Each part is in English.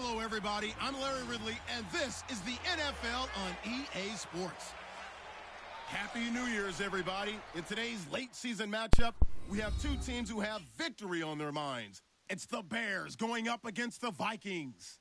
Hello, everybody. I'm Larry Ridley, and this is the NFL on EA Sports. Happy New Year's, everybody. In today's late-season matchup, we have two teams who have victory on their minds. It's the Bears going up against the Vikings.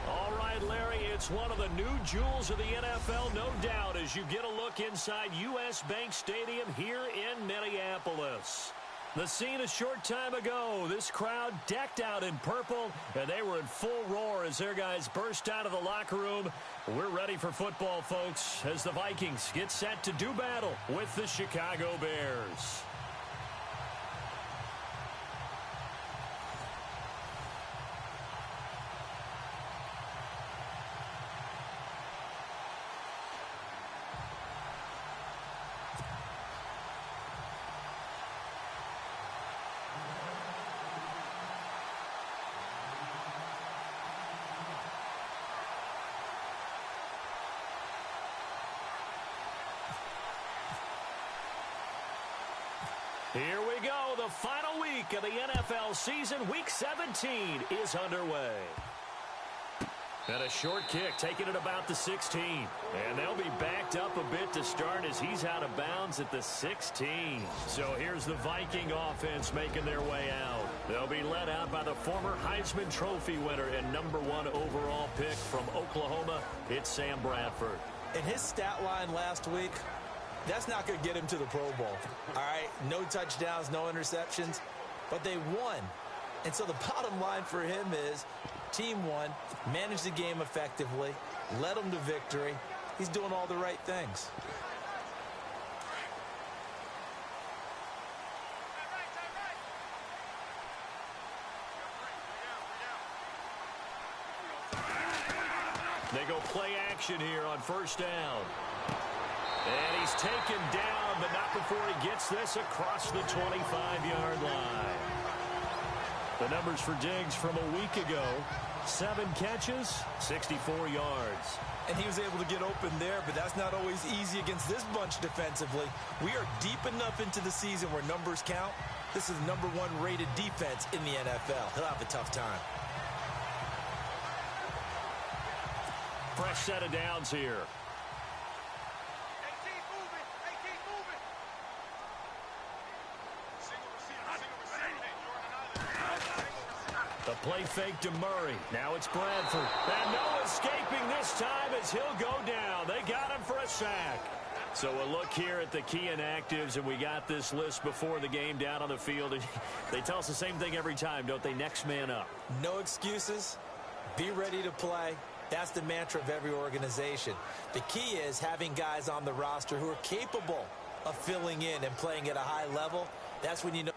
All right, Larry, it's one of the new jewels of the NFL, no doubt, as you get a look inside U.S. Bank Stadium here in Minneapolis. The scene a short time ago, this crowd decked out in purple, and they were in full roar as their guys burst out of the locker room. We're ready for football, folks, as the Vikings get set to do battle with the Chicago Bears. Here we go. The final week of the NFL season. Week 17 is underway. And a short kick taking it about the 16. And they'll be backed up a bit to start as he's out of bounds at the 16. So here's the Viking offense making their way out. They'll be led out by the former Heisman Trophy winner and #1 overall pick from Oklahoma. It's Sam Bradford. And his stat line last week, that's not going to get him to the Pro Bowl. All right, no touchdowns, no interceptions, but they won. And so the bottom line for him is team won, managed the game effectively, led them to victory. He's doing all the right things. They go play action here on first down. And he's taken down, but not before he gets this across the 25-yard line. The numbers for Diggs from a week ago, 7 catches, 64 yards. And he was able to get open there, but that's not always easy against this bunch defensively. We are deep enough into the season where numbers count. This is the #1 rated defense in the NFL. He'll have a tough time. Fresh set of downs here. The play fake to Murray. Now it's Bradford. And no escaping this time as he'll go down. They got him for a sack. So a look here at the key inactives, and we got this list before the game down on the field. And they tell us the same thing every time, don't they? Next man up. No excuses. Be ready to play. That's the mantra of every organization. The key is having guys on the roster who are capable of filling in and playing at a high level. That's when you know.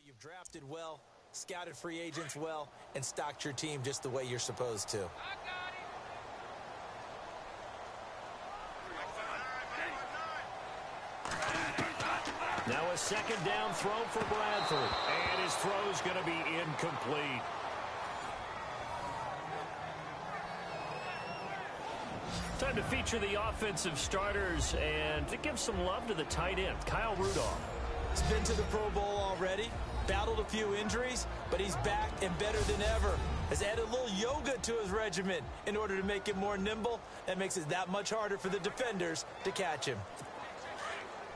You've drafted well, scouted free agents well, and stocked your team just the way you're supposed to. Now a second down throw for Bradford. And his throw's going to be incomplete. Time to feature the offensive starters and to give some love to the tight end, Kyle Rudolph. He's been to the Pro Bowl already, battled a few injuries, but he's back and better than ever. Has added a little yoga to his regimen in order to make it more nimble. That makes it that much harder for the defenders to catch him.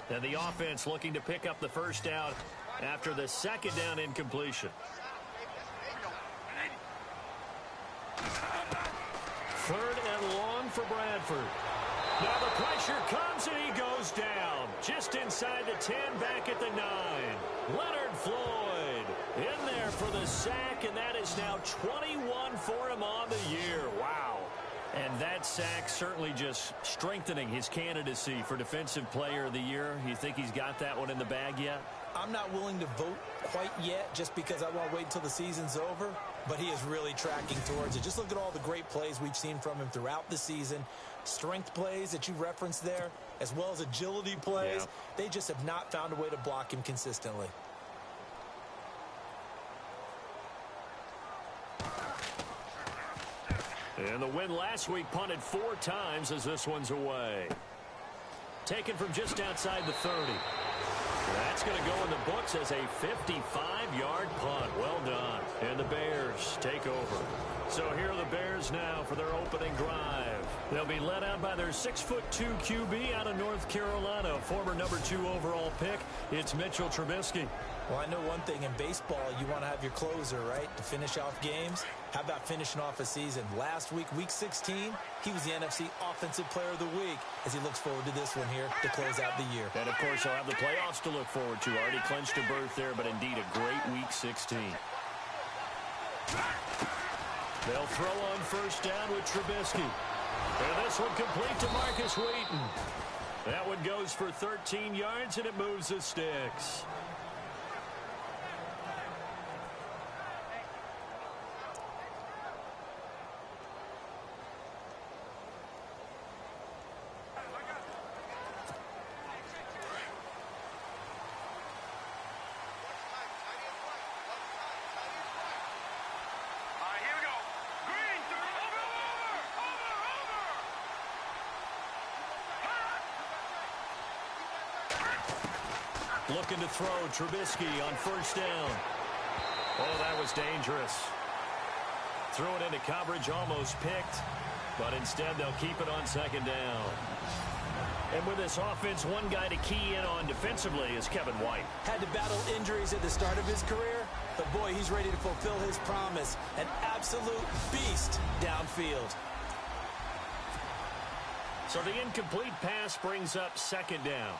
And the offense looking to pick up the first down after the second down incompletion. Third and long for Bradford. Now the pressure comes and he goes down. Just inside the 10, back at the 9. Leonard Floyd in there for the sack, and that is now 21 for him on the year. Wow. And that sack certainly just strengthening his candidacy for Defensive Player of the Year. You think he's got that one in the bag yet? I'm not willing to vote quite yet just because I want to wait until the season's over, but he is really tracking towards it. Just look at all the great plays we've seen from him throughout the season. Strength plays that you referenced there, as well as agility plays. Yeah. They just have not found a way to block him consistently. And the win last week punted 4 times as this one's away. Taken from just outside the 30. That's going to go in the books as a 55-yard punt. Well done. And the Bears take over. So here are the Bears now for their opening drive. They'll be led out by their 6'2" QB out of North Carolina, former number 2 overall pick. It's Mitchell Trubisky. Well, I know one thing in baseball, you want to have your closer, right, to finish off games. How about finishing off a season? Last week, week 16, he was the NFC Offensive Player of the Week as he looks forward to this one here to close out the year. And, of course, he'll have the playoffs to look forward to. Already clinched a berth there, but indeed a great week 16. They'll throw on first down with Trubisky. And this one complete to Marcus Wheaton. That one goes for 13 yards, and it moves the sticks. Looking to throw Trubisky on first down. Oh, that was dangerous. Threw it into coverage, almost picked, but instead they'll keep it on second down. And with this offense, one guy to key in on defensively is Kevin White. Had to battle injuries at the start of his career, but boy, he's ready to fulfill his promise. An absolute beast downfield. So the incomplete pass brings up second down.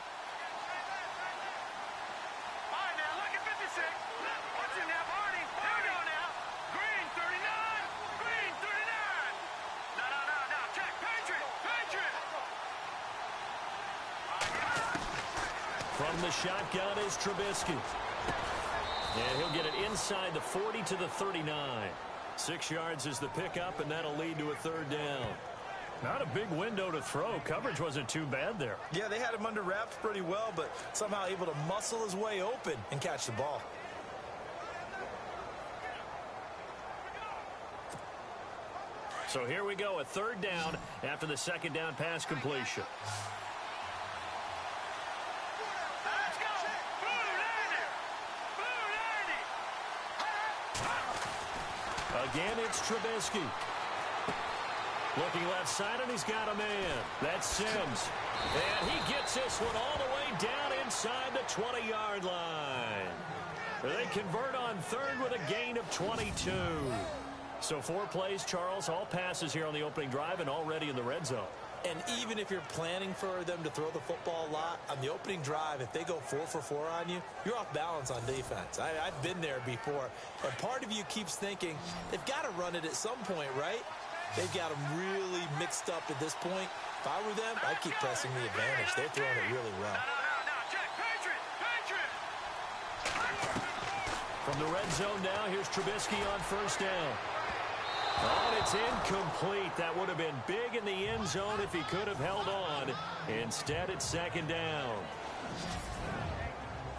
From the shotgun is Trubisky. And he'll get it inside the 40 to the 39. 6 yards is the pickup, and that'll lead to a third down. Not a big window to throw. Coverage wasn't too bad there. Yeah, they had him under wraps pretty well, but somehow able to muscle his way open and catch the ball. So here we go, a third down after the second down pass completion. Again, it's Trubisky. Looking left side, and he's got a man. That's Sims. And he gets this one all the way down inside the 20-yard line. They convert on third with a gain of 22. So 4 plays, Charles, all passes here on the opening drive and already in the red zone. And even if you're planning for them to throw the football a lot, on the opening drive, if they go 4 for 4 on you, you're off balance on defense. I've been there before. And part of you keeps thinking, they've got to run it at some point, right? They've got them really mixed up at this point. If I were them, I'd keep pressing the advantage. They're throwing it really well. From the red zone now, here's Trubisky on first down. Oh, and it's incomplete. That would have been big in the end zone if he could have held on. Instead, it's second down.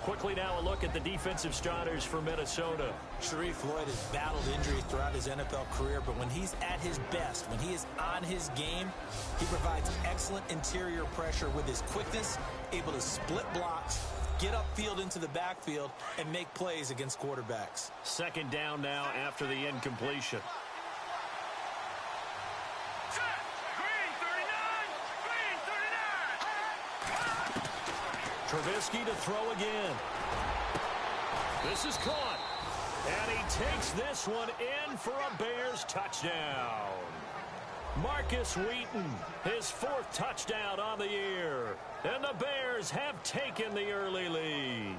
Quickly now a look at the defensive starters for Minnesota. Sharif Floyd has battled injuries throughout his NFL career, but when he's at his best, when he is on his game, he provides excellent interior pressure with his quickness, able to split blocks, get upfield into the backfield and make plays against quarterbacks. Second down now after the incompletion. Trubisky to throw again. This is caught. And he takes this one in for a Bears touchdown. Marcus Wheaton, his 4th touchdown on the year. And the Bears have taken the early lead.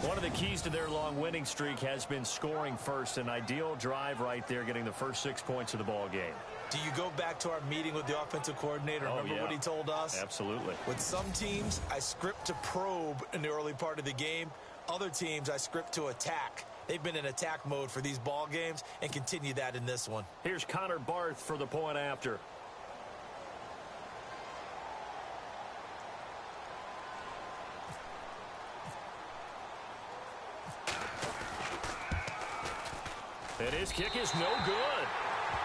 One of the keys to their long winning streak has been scoring first. An ideal drive right there, getting the first 6 points of the ball game. Do you go back to our meeting with the offensive coordinator? Remember what he told us? Absolutely. With some teams, I script to probe in the early part of the game. Other teams, I script to attack. They've been in attack mode for these ball games and continue that in this one. Here's Connor Barth for the point after. And his kick is no good.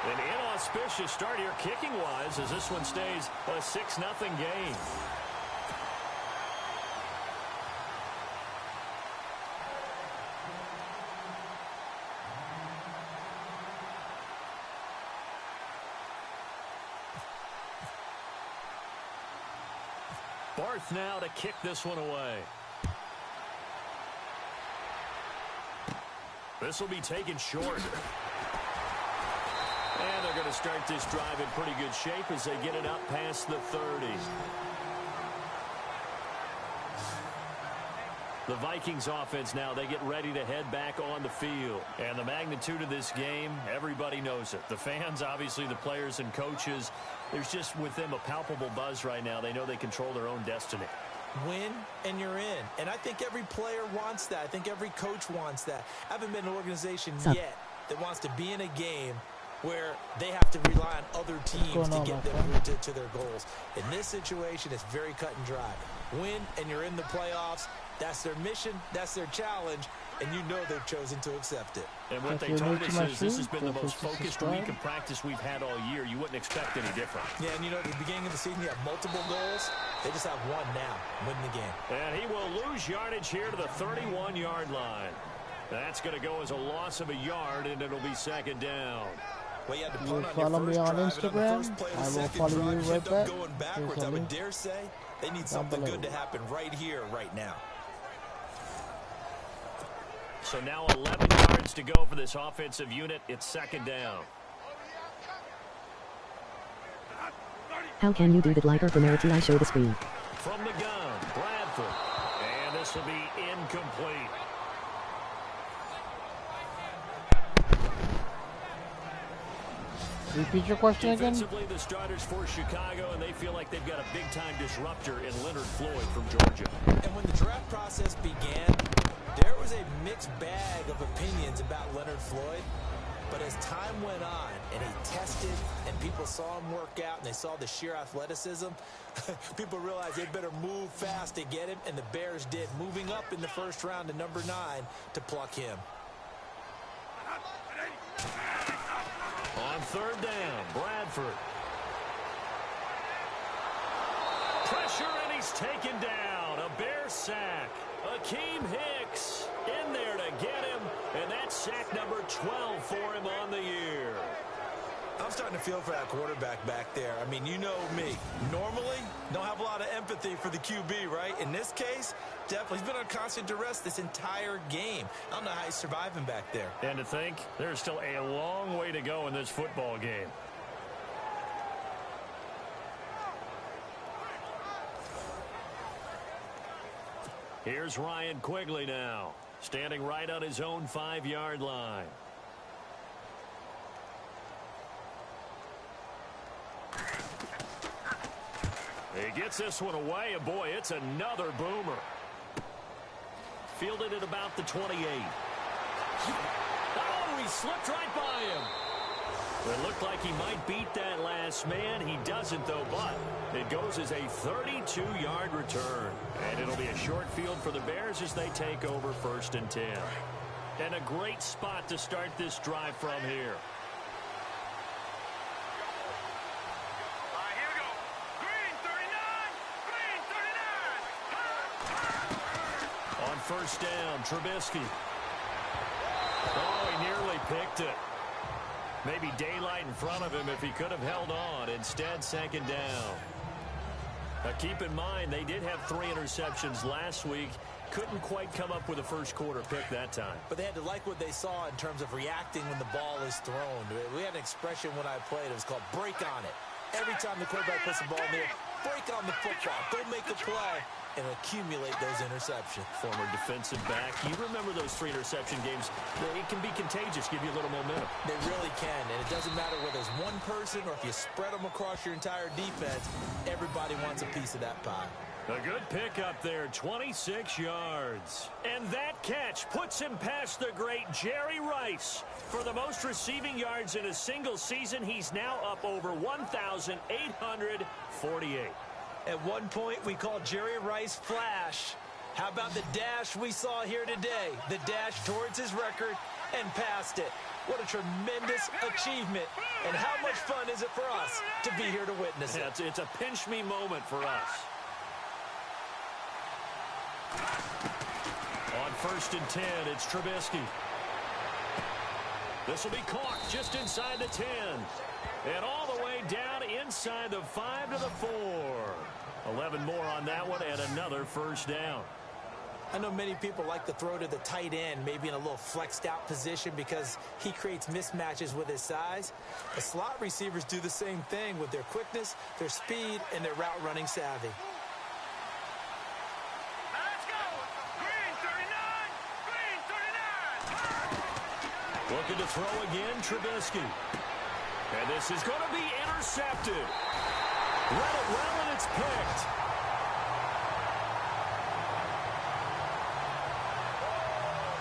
An inauspicious start here kicking-wise as this one stays a 6-0 game. Barth now to kick this one away. This will be taken short. And they're going to start this drive in pretty good shape as they get it up past the 30. The Vikings offense now, they get ready to head back on the field. And the magnitude of this game, everybody knows it. The fans, obviously the players and coaches, there's just with them a palpable buzz right now. They know they control their own destiny. Win and you're in. And I think every player wants that. I think every coach wants that. I haven't been in an organization yet that wants to be in a game where they have to rely on other teams to get them to their goals. In this situation, it's very cut and dry. Win and you're in the playoffs. That's their mission. That's their challenge. And you know they've chosen to accept it. And what they told us is this has been the most focused week of practice we've had all year. You wouldn't expect any different. Yeah, and you know, at the beginning of the season, you have multiple goals. They just have one now, win the game. And he will lose yardage here to the 31-yard line. That's going to go as a loss of a yard, and it'll be second down. Well, you had to punt on follow your me first on drive, Instagram. and on the first play of the I will second follow drive, you you right end up back. going backwards. I would dare say they need something good to happen right here, right now. So now 11 yards to go for this offensive unit. It's second down. How can you do that like Urbanarity? I show the screen. From the gun, Bradford. And this will be incomplete. Repeat your question again. Defensively, the starters for Chicago, and they feel like they've got a big-time disruptor in Leonard Floyd from Georgia. And when the draft process began, there was a mixed bag of opinions about Leonard Floyd. But as time went on and he tested and people saw him work out and they saw the sheer athleticism, people realized they better move fast to get him, and the Bears did, moving up in the first round to number 9 to pluck him. On third down, Bradford. Pressure, and he's taken down. A Bear sack. Akeem Hicks in there to get him, and that's sack number 12 for him on the year. I'm starting to feel for that quarterback back there. I mean, you know me. Normally, don't have a lot of empathy for the QB, right? In this case, definitely. He's been on constant duress this entire game. I don't know how he's surviving back there. And to think, there's still a long way to go in this football game. Here's Ryan Quigley now, standing right on his own 5-yard line. He gets this one away, and boy, it's another boomer. Fielded at about the 28. Oh, he slipped right by him. It looked like he might beat that last man. He doesn't, though, but it goes as a 32-yard return. And it'll be a short field for the Bears as they take over 1st and 10. And a great spot to start this drive from here. first down. Trubisky. Oh, he nearly picked it. Maybe daylight in front of him if he could have held on. Instead, second down. Now, keep in mind, they did have 3 interceptions last week. Couldn't quite come up with a first-quarter pick that time. But they had to like what they saw in terms of reacting when the ball is thrown. We had an expression when I played. It was called break on it. Every time the quarterback puts the ball in there, break on the football. Go make a play and accumulate those interceptions. Former defensive back. You remember those 3 interception games. It can be contagious, give you a little momentum. They really can, and it doesn't matter whether it's one person or if you spread them across your entire defense, everybody wants a piece of that pie. A good pickup there, 26 yards. And that catch puts him past the great Jerry Rice. For the most receiving yards in a single season, he's now up over 1,848. At one point, we called Jerry Rice Flash. How about the dash we saw here today? The dash towards his record and past it. What a tremendous achievement. And how much fun is it for us to be here to witness it? It's a pinch-me moment for us. On 1st and 10, it's Trubisky. This will be caught just inside the 10. And all the way down inside the 5 to the 4. 11 more on that one and another first down. I know many people like to throw to the tight end, maybe in a little flexed out position because he creates mismatches with his size. The slot receivers do the same thing with their quickness, their speed, and their route running savvy. Looking to throw again, Trubisky. And this is going to be intercepted. Read it well, and it's picked.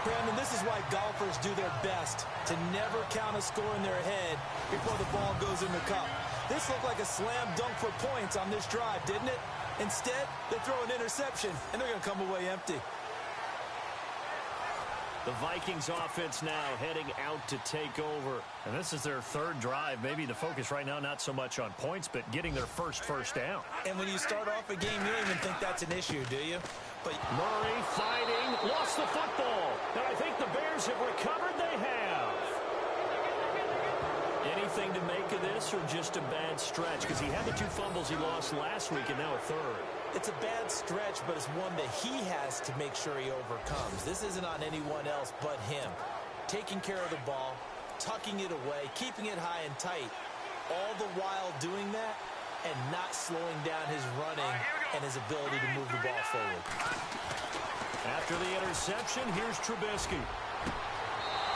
Brandon, this is why golfers do their best to never count a score in their head before the ball goes in the cup. This looked like a slam dunk for points on this drive, didn't it? Instead, they throw an interception, and they're going to come away empty. The Vikings offense now heading out to take over. And this is their 3rd drive. Maybe the focus right now not so much on points, but getting their first down. And when you start off a game, you don't even think that's an issue, do you? But Murray fighting, lost the football. And I think the Bears have recovered. They have. Anything to make of this or just a bad stretch? Because he had the 2 fumbles he lost last week and now a 3rd. It's a bad stretch, but it's one that he has to make sure he overcomes. This isn't on anyone else but him. Taking care of the ball, tucking it away, keeping it high and tight, all the while doing that and not slowing down his running and his ability to move the ball forward. After the interception, here's Trubisky.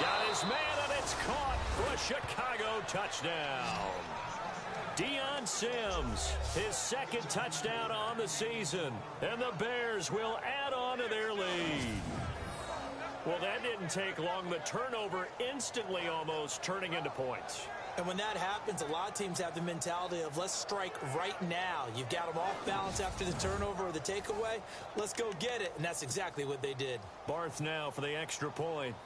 Got his man, and it's caught for a Chicago touchdown. Deion Sims, his 2nd touchdown on the season, and the Bears will add on to their lead. Well, that didn't take long. The turnover instantly almost turning into points. And when that happens, a lot of teams have the mentality of let's strike right now. You've got them off balance after the turnover or the takeaway. Let's go get it, and that's exactly what they did. Barth now for the extra point.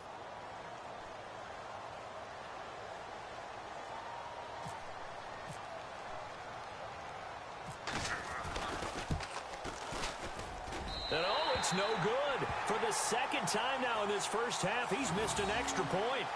And oh, it's no good. For the 2nd time now in this first half, he's missed an extra point.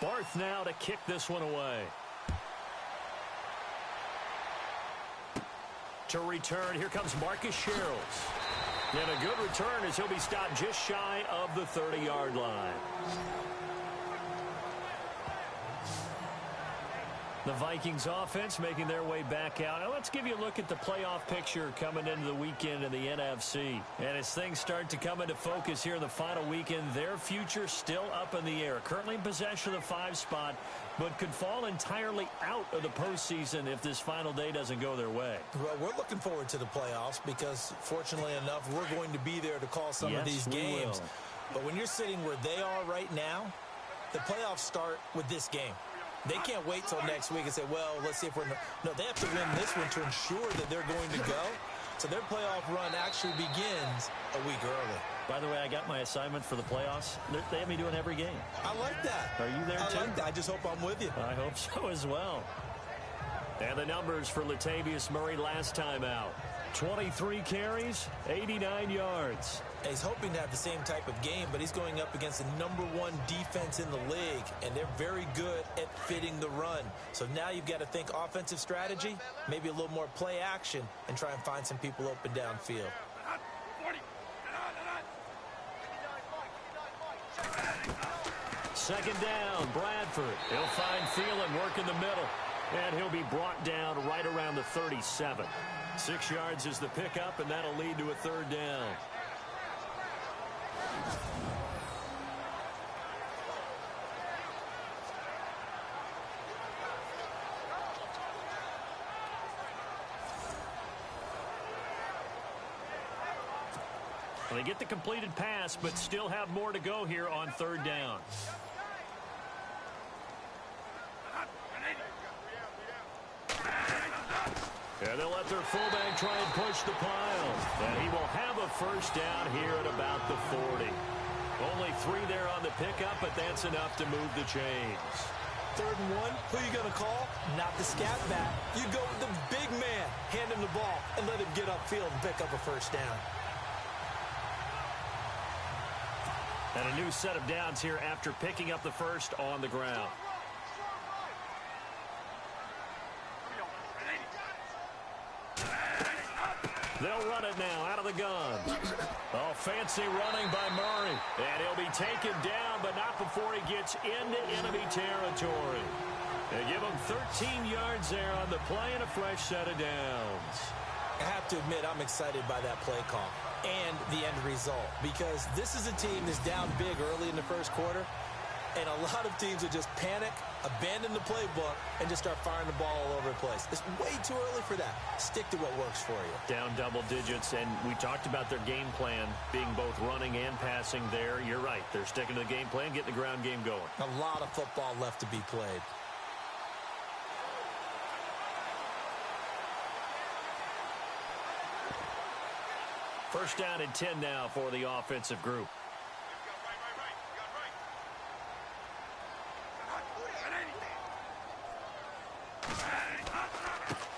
Barth now to kick this one away. To return, here comes Marcus Sherrills. And a good return as he'll be stopped just shy of the 30-yard line. The Vikings offense making their way back out. Now let's give you a look at the playoff picture coming into the weekend in the NFC. And as things start to come into focus here in the final weekend, their future still up in the air. Currently in possession of the 5 spot, but could fall entirely out of the postseason if this final day doesn't go their way. Well, we're looking forward to the playoffs because, fortunately enough, we're going to be there to call some of these games. But when you're sitting where they are right now, the playoffs start with this game. They can't wait till next week and say, well, let's see if we're... No, they have to win this one to ensure that they're going to go. So their playoff run actually begins a week early. By the way, I got my assignment for the playoffs. They have me doing every game. I like that. Are you there, too? I like that. I just hope I'm with you. I hope so as well. And the numbers for Latavius Murray last time out. 23 carries, 89 yards. He's hoping to have the same type of game, but he's going up against the #1 defense in the league, and they're very good at fitting the run. So now you've got to think offensive strategy, maybe a little more play action, and try and find some people open downfield. Second down, Bradford. He'll find Thielen work in the middle, and he'll be brought down right around the 37. 6 yards is the pickup, and that'll lead to a third down. Well, they get the completed pass, but still have more to go here on third down. And they'll let their fullback try and push the pile. And he will have a first down here at about the 40. Only 3 there on the pickup, but that's enough to move the chains. 3rd and 1, who are you going to call? Not the scat back. You go with the big man, hand him the ball, and let him get upfield and pick up a first down. And a new set of downs here after picking up the first on the ground. They'll run it now out of the gun. Oh, fancy running by Murray. And he'll be taken down, but not before he gets into enemy territory. They give him 13 yards there on the play and a fresh set of downs. I have to admit, I'm excited by that play call and the end result, because this is a team that's down big early in the first quarter, and a lot of teams will just panic, abandon the playbook, and just start firing the ball all over the place. It's way too early for that. Stick to what works for you. Down double digits, and we talked about their game plan being both running and passing there. You're right. They're sticking to the game plan, getting the ground game going. A lot of football left to be played. First down and 10 now for the offensive group.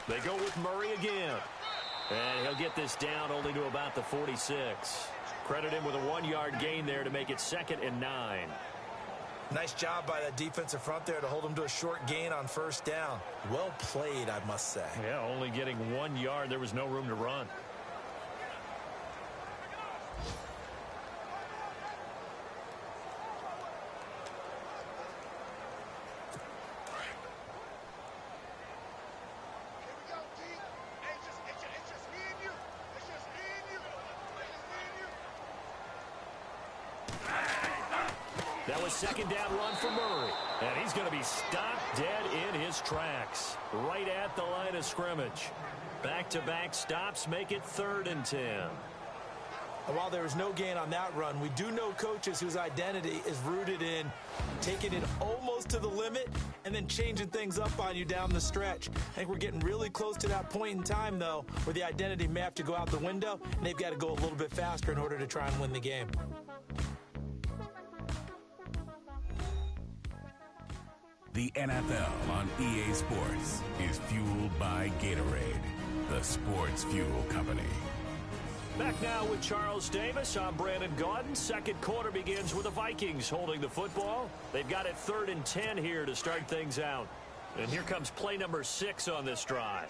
They go with Murray again. And he'll get this down only to about the 46. Credit him with a 1-yard gain there to make it 2nd and 9. Nice job by that defensive front there to hold him to a short gain on first down. Well played, I must say. Yeah, only getting 1 yard. There was no room to run. That was second down run for Murray. And he's going to be stopped dead in his tracks. Right at the line of scrimmage. Back-to-back stops make it 3rd and 10. And while there was no gain on that run, we do know coaches whose identity is rooted in taking it almost to the limit and then changing things up on you down the stretch. I think we're getting really close to that point in time, though, where the identity may have to go out the window, and they've got to go a little bit faster in order to try and win the game. The NFL on EA Sports is fueled by Gatorade, the sports fuel company. Back now with Charles Davis. I'm Brandon Gaudin. Second quarter begins with the Vikings holding the football. They've got it 3rd and 10 here to start things out. And here comes play number 6 on this drive.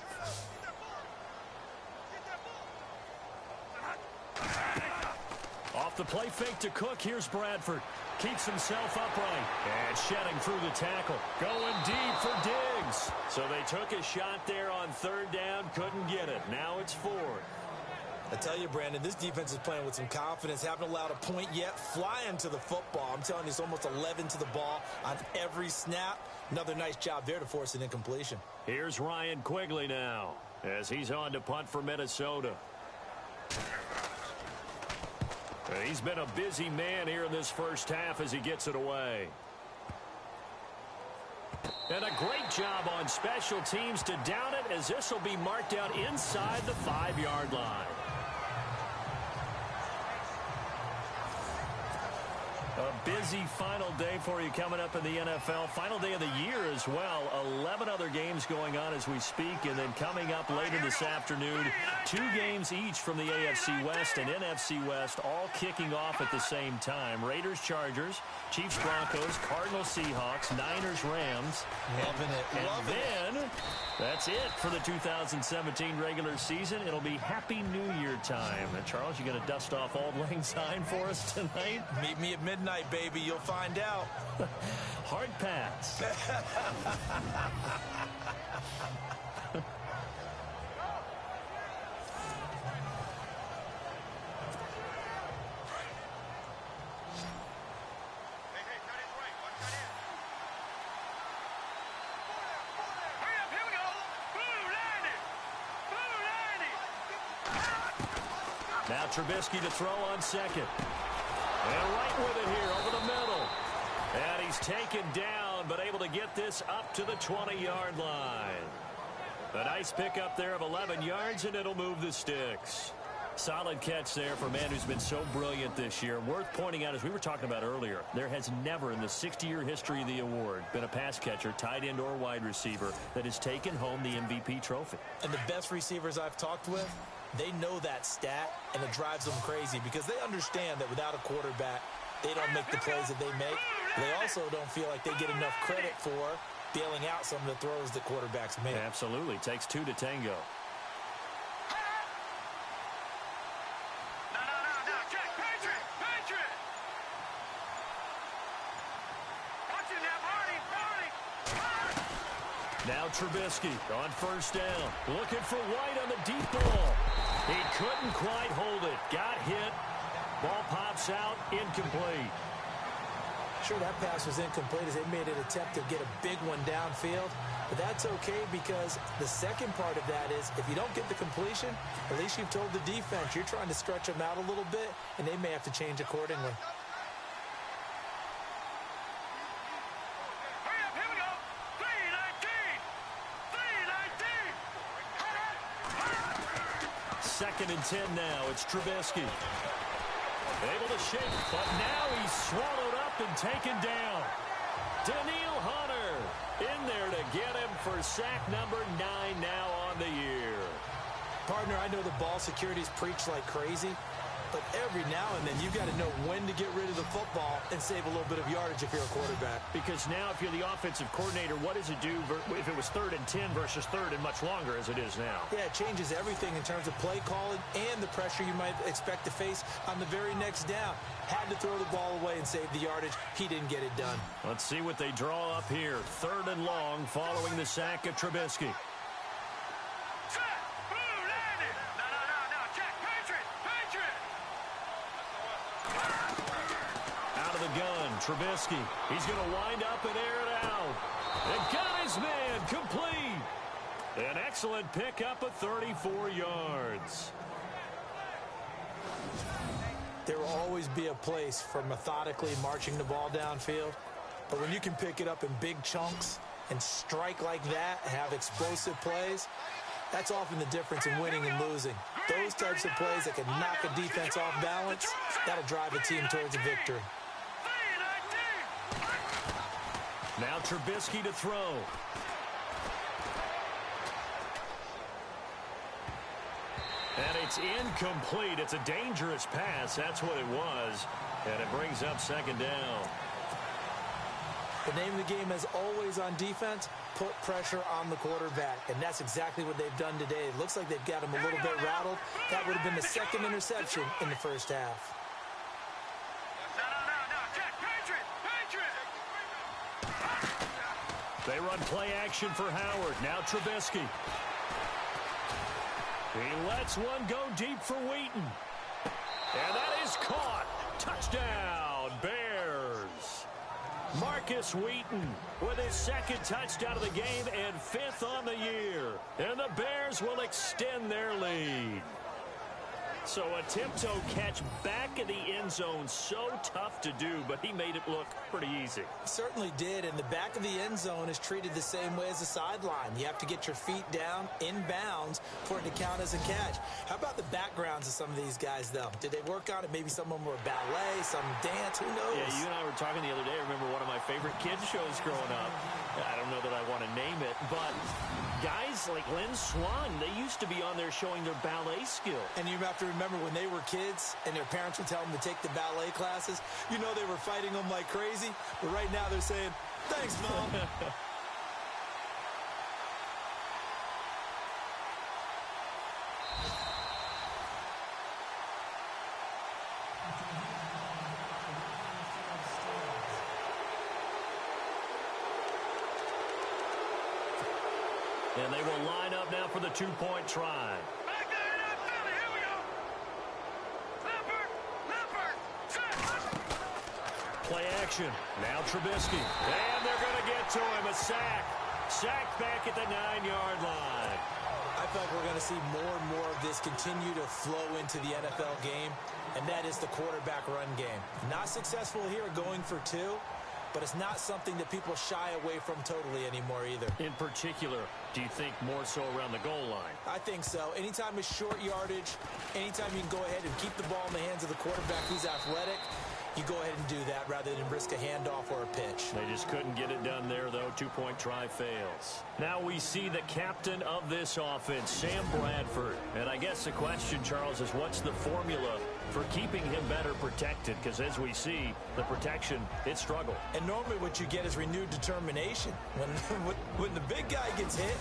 Off the play fake to Cook. Here's Bradford. Keeps himself upright. And shedding through the tackle. Going deep for Diggs. So they took a shot there on 3rd down. Couldn't get it. Now it's 4th. I tell you, Brandon, this defense is playing with some confidence. Haven't allowed a point yet. Flying to the football. I'm telling you, it's almost 11 to the ball on every snap. Another nice job there to force an incompletion. Here's Ryan Quigley now as he's on to punt for Minnesota. He's been a busy man here in this first half as he gets it away. And a great job on special teams to down it, as this will be marked out inside the 5-yard line. A busy final day for you coming up in the NFL. Final day of the year as well. 11 other games going on as we speak. And then coming up later this afternoon, 2 games each from the AFC West and NFC West, all kicking off at the same time. Raiders, Chargers, Chiefs, Broncos, Cardinals, Seahawks, Niners, Rams. Loving it. And then that's it for the 2017 regular season. It'll be Happy New Year time. And Charles, you going to dust off Auld Lang Syne for us tonight? Meet me at midnight, baby. You'll find out. Hard pass. Now Trubisky to throw on second. And right with it here over the middle. And he's taken down, but able to get this up to the 20-yard line. A nice pickup there of 11 yards, and it'll move the sticks. Solid catch there for a man who's been so brilliant this year. Worth pointing out, as we were talking about earlier, there has never in the 60-year history of the award been a pass catcher, tight end or wide receiver, that has taken home the MVP trophy. And the best receivers I've talked with, they know that stat, and it drives them crazy because they understand that without a quarterback, they don't make the plays that they make. They also don't feel like they get enough credit for bailing out some of the throws that quarterbacks make. Absolutely. Takes 2 to tango. Now Trubisky on first down. Looking for White on the deep ball. He couldn't quite hold it. Got hit. Ball pops out. Incomplete. Sure, that pass was incomplete as they made an attempt to get a big one downfield. But that's okay because the second part of that is if you don't get the completion, at least you've told the defense you're trying to stretch them out a little bit, and they may have to change accordingly. Second and 10 now. It's Trubisky. Able to shake, but now he's swallowed up and taken down. Daniil Hunter in there to get him for sack number 9 now on the year. Partner, I know the ball security is preached like crazy, but every now and then you've got to know when to get rid of the football and save a little bit of yardage if you're a quarterback. Because now if you're the offensive coordinator, what does it do if it was 3rd and 10 versus 3rd and much longer as it is now? Yeah, it changes everything in terms of play calling and the pressure you might expect to face on the very next down. Had to throw the ball away and save the yardage. He didn't get it done. Let's see what they draw up here. 3rd and long following the sack of Trubisky. Trubisky, he's going to wind up and air it out. And got his man complete. An excellent pickup of 34 yards. There will always be a place for methodically marching the ball downfield. But when you can pick it up in big chunks and strike like that, have explosive plays, that's often the difference in winning and losing. Those types of plays that can knock a defense off balance, that'll drive a team towards a victory. Now Trubisky to throw. And it's incomplete. It's a dangerous pass. That's what it was. And it brings up 2nd down. The name of the game is always on defense, put pressure on the quarterback. And that's exactly what they've done today. It looks like they've got him a little bit rattled. That would have been the 2nd interception in the first half. They run play action for Howard. Now Trubisky. He lets one go deep for Wheaton. And that is caught. Touchdown, Bears. Marcus Wheaton with his 2nd touchdown of the game and 5th on the year. And the Bears will extend their lead. So a tiptoe catch back in the end zone, so tough to do, but he made it look pretty easy. Certainly did, and the back of the end zone is treated the same way as the sideline. You have to get your feet down in bounds for it to count as a catch. How about the backgrounds of some of these guys, though? Did they work on it? Maybe some of them were ballet, some dance, who knows? Yeah, you and I were talking the other day. I remember one of my favorite kids shows growing up. I don't know that I want to name it, but guys like Lynn Swan, they used to be on there showing their ballet skill. And you have to remember when they were kids and their parents would tell them to take the ballet classes, you know they were fighting them like crazy. But right now they're saying, thanks, Mom. And they will line up now for the two-point try. Play action. Now Trubisky. And they're going to get to him. A sack. Sacked back at the 9-yard line. I feel like we're going to see more and more of this continue to flow into the NFL game, and that is the quarterback run game. Not successful here going for two, but it's not something that people shy away from totally anymore either. In particular, do you think more so around the goal line? I think so. Anytime it's short yardage, anytime you can go ahead and keep the ball in the hands of the quarterback who's athletic, you go ahead and do that rather than risk a handoff or a pitch. They just couldn't get it done there, though. Two-point try fails. Now we see the captain of this offense, Sam Bradford. And I guess the question, Charles, is what's the formula for keeping him better protected? Because as we see, the protection, it struggled. And normally what you get is renewed determination. When the big guy gets hit,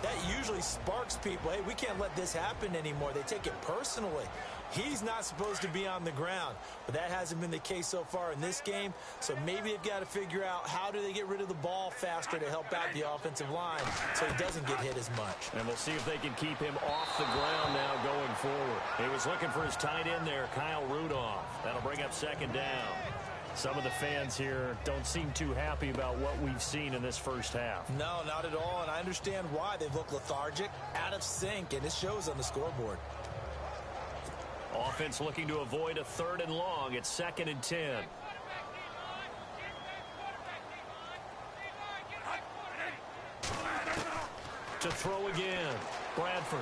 that usually sparks people. Hey, we can't let this happen anymore. They take it personally. He's not supposed to be on the ground, but that hasn't been the case so far in this game. So maybe they've got to figure out how do they get rid of the ball faster to help out the offensive line so he doesn't get hit as much. And we'll see if they can keep him off the ground now going forward. He was looking for his tight end there, Kyle Rudolph. That'll bring up second down. Some of the fans here don't seem too happy about what we've seen in this first half. No, not at all, and I understand why. They look lethargic, out of sync, and it shows on the scoreboard. Offense looking to avoid a 3rd and long. It's 2nd and 10. To throw again, Bradford.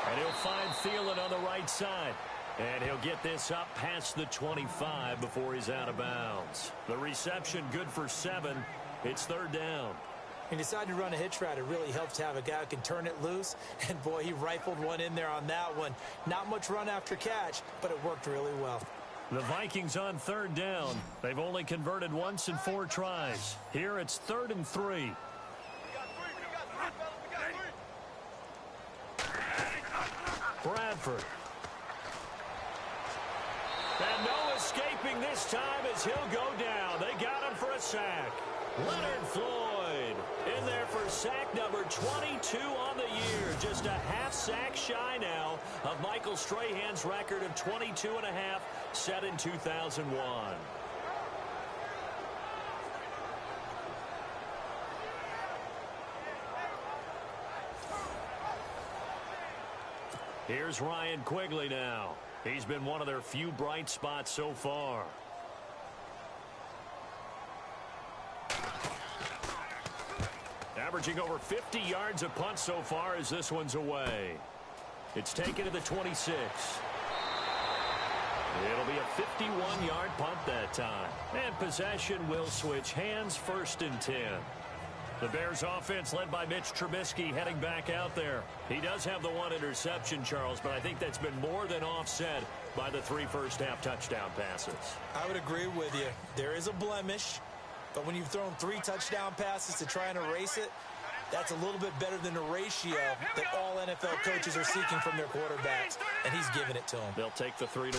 And he'll find Thielen on the right side. And he'll get this up past the 25 before he's out of bounds. The reception good for 7. It's 3rd down. He decided to run a hitch route. It really helps to have a guy who can turn it loose. And, boy, he rifled one in there on that one. Not much run after catch, but it worked really well. The Vikings on 3rd down. They've only converted once in 4 tries. Here it's 3rd and 3. Bradford. And no escaping this time as he'll go down. They got him for a sack. Leonard Floyd in there for sack number 22 on the year. Just a half sack shy now of Michael Strahan's record of 22 and a half set in 2001. Here's Ryan Quigley now. He's been one of their few bright spots so far. Averaging over 50 yards a punt so far as this one's away. It's taken to the 26. It'll be a 51-yard punt that time. And possession will switch hands, 1st and 10. The Bears offense led by Mitch Trubisky heading back out there. He does have the 1 interception, Charles, but I think that's been more than offset by the 3 first-half touchdown passes. I would agree with you. There is a blemish, but when you've thrown 3 touchdown passes to try and erase it, that's a little bit better than the ratio that all NFL coaches are seeking from their quarterbacks, and he's giving it to them. They'll take the 3-1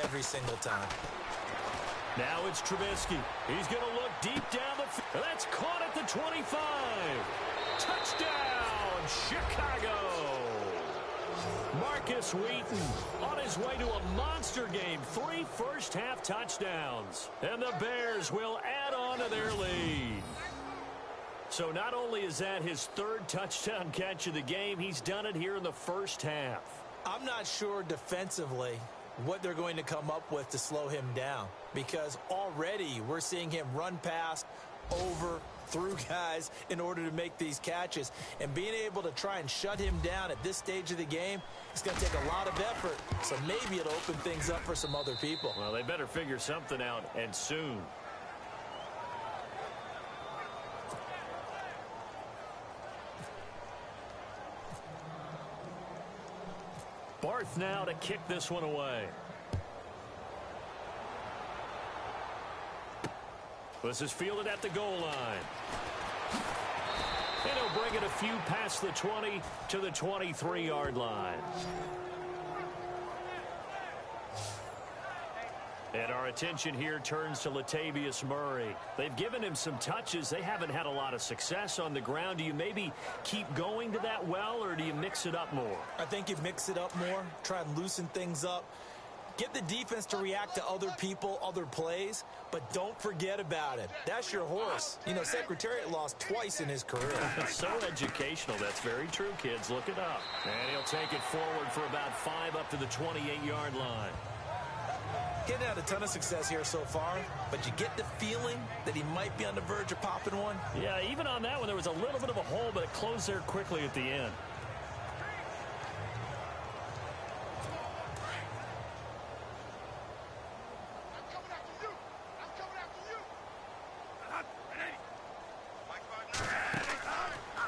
every single time. Now it's Trubisky. He's going to look deep down the field. That's caught at the 25. Touchdown, Chicago. Marcus Wheaton on his way to a monster game. 3 first-half touchdowns. And the Bears will add on to their lead. So not only is that his 3rd touchdown catch of the game, he's done it here in the first half. I'm not sure defensively what they're going to come up with to slow him down, because already we're seeing him run past, over, through guys in order to make these catches. And being able to try and shut him down at this stage of the game, it's going to take a lot of effort. So maybe it'll open things up for some other people. Well, they better figure something out, and soon. Barth now to kick this one away. This is fielded at the goal line. And he'll bring it a few past the 20 to the 23-yard line. And our attention here turns to Latavius Murray. They've given him some touches. They haven't had a lot of success on the ground. Do you maybe keep going to that well, or do you mix it up more? I think you mix it up more, try and loosen things up. Get the defense to react to other people, other plays, but don't forget about it. That's your horse. You know, Secretariat lost twice in his career. It's so educational. That's very true, kids. Look it up. And he'll take it forward for about 5 up to the 28-yard line. Getting out a ton of success here so far, but you get the feeling that he might be on the verge of popping one. Yeah, even on that one, there was a little bit of a hole, but it closed there quickly at the end.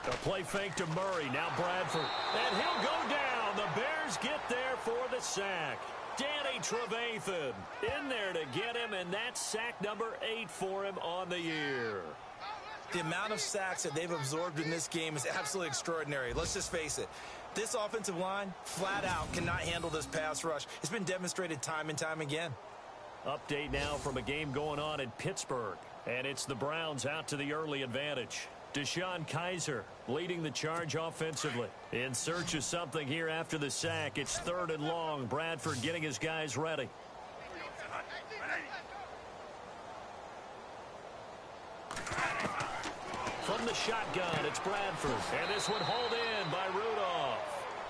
A play fake to Murray, now Bradford. And he'll go down. The Bears get there for the sack. Danny Trevathan in there to get him, and that's sack number 8 for him on the year. The amount of sacks that they've absorbed in this game is absolutely extraordinary. Let's just face it. This offensive line, flat out, cannot handle this pass rush. It's been demonstrated time and time again. Update now from a game going on in Pittsburgh, and it's the Browns out to the early advantage. Deshaun Kaiser leading the charge offensively. In search of something here after the sack. It's 3rd and long. Bradford getting his guys ready. From the shotgun, it's Bradford. And this one hauled in by Rudolph.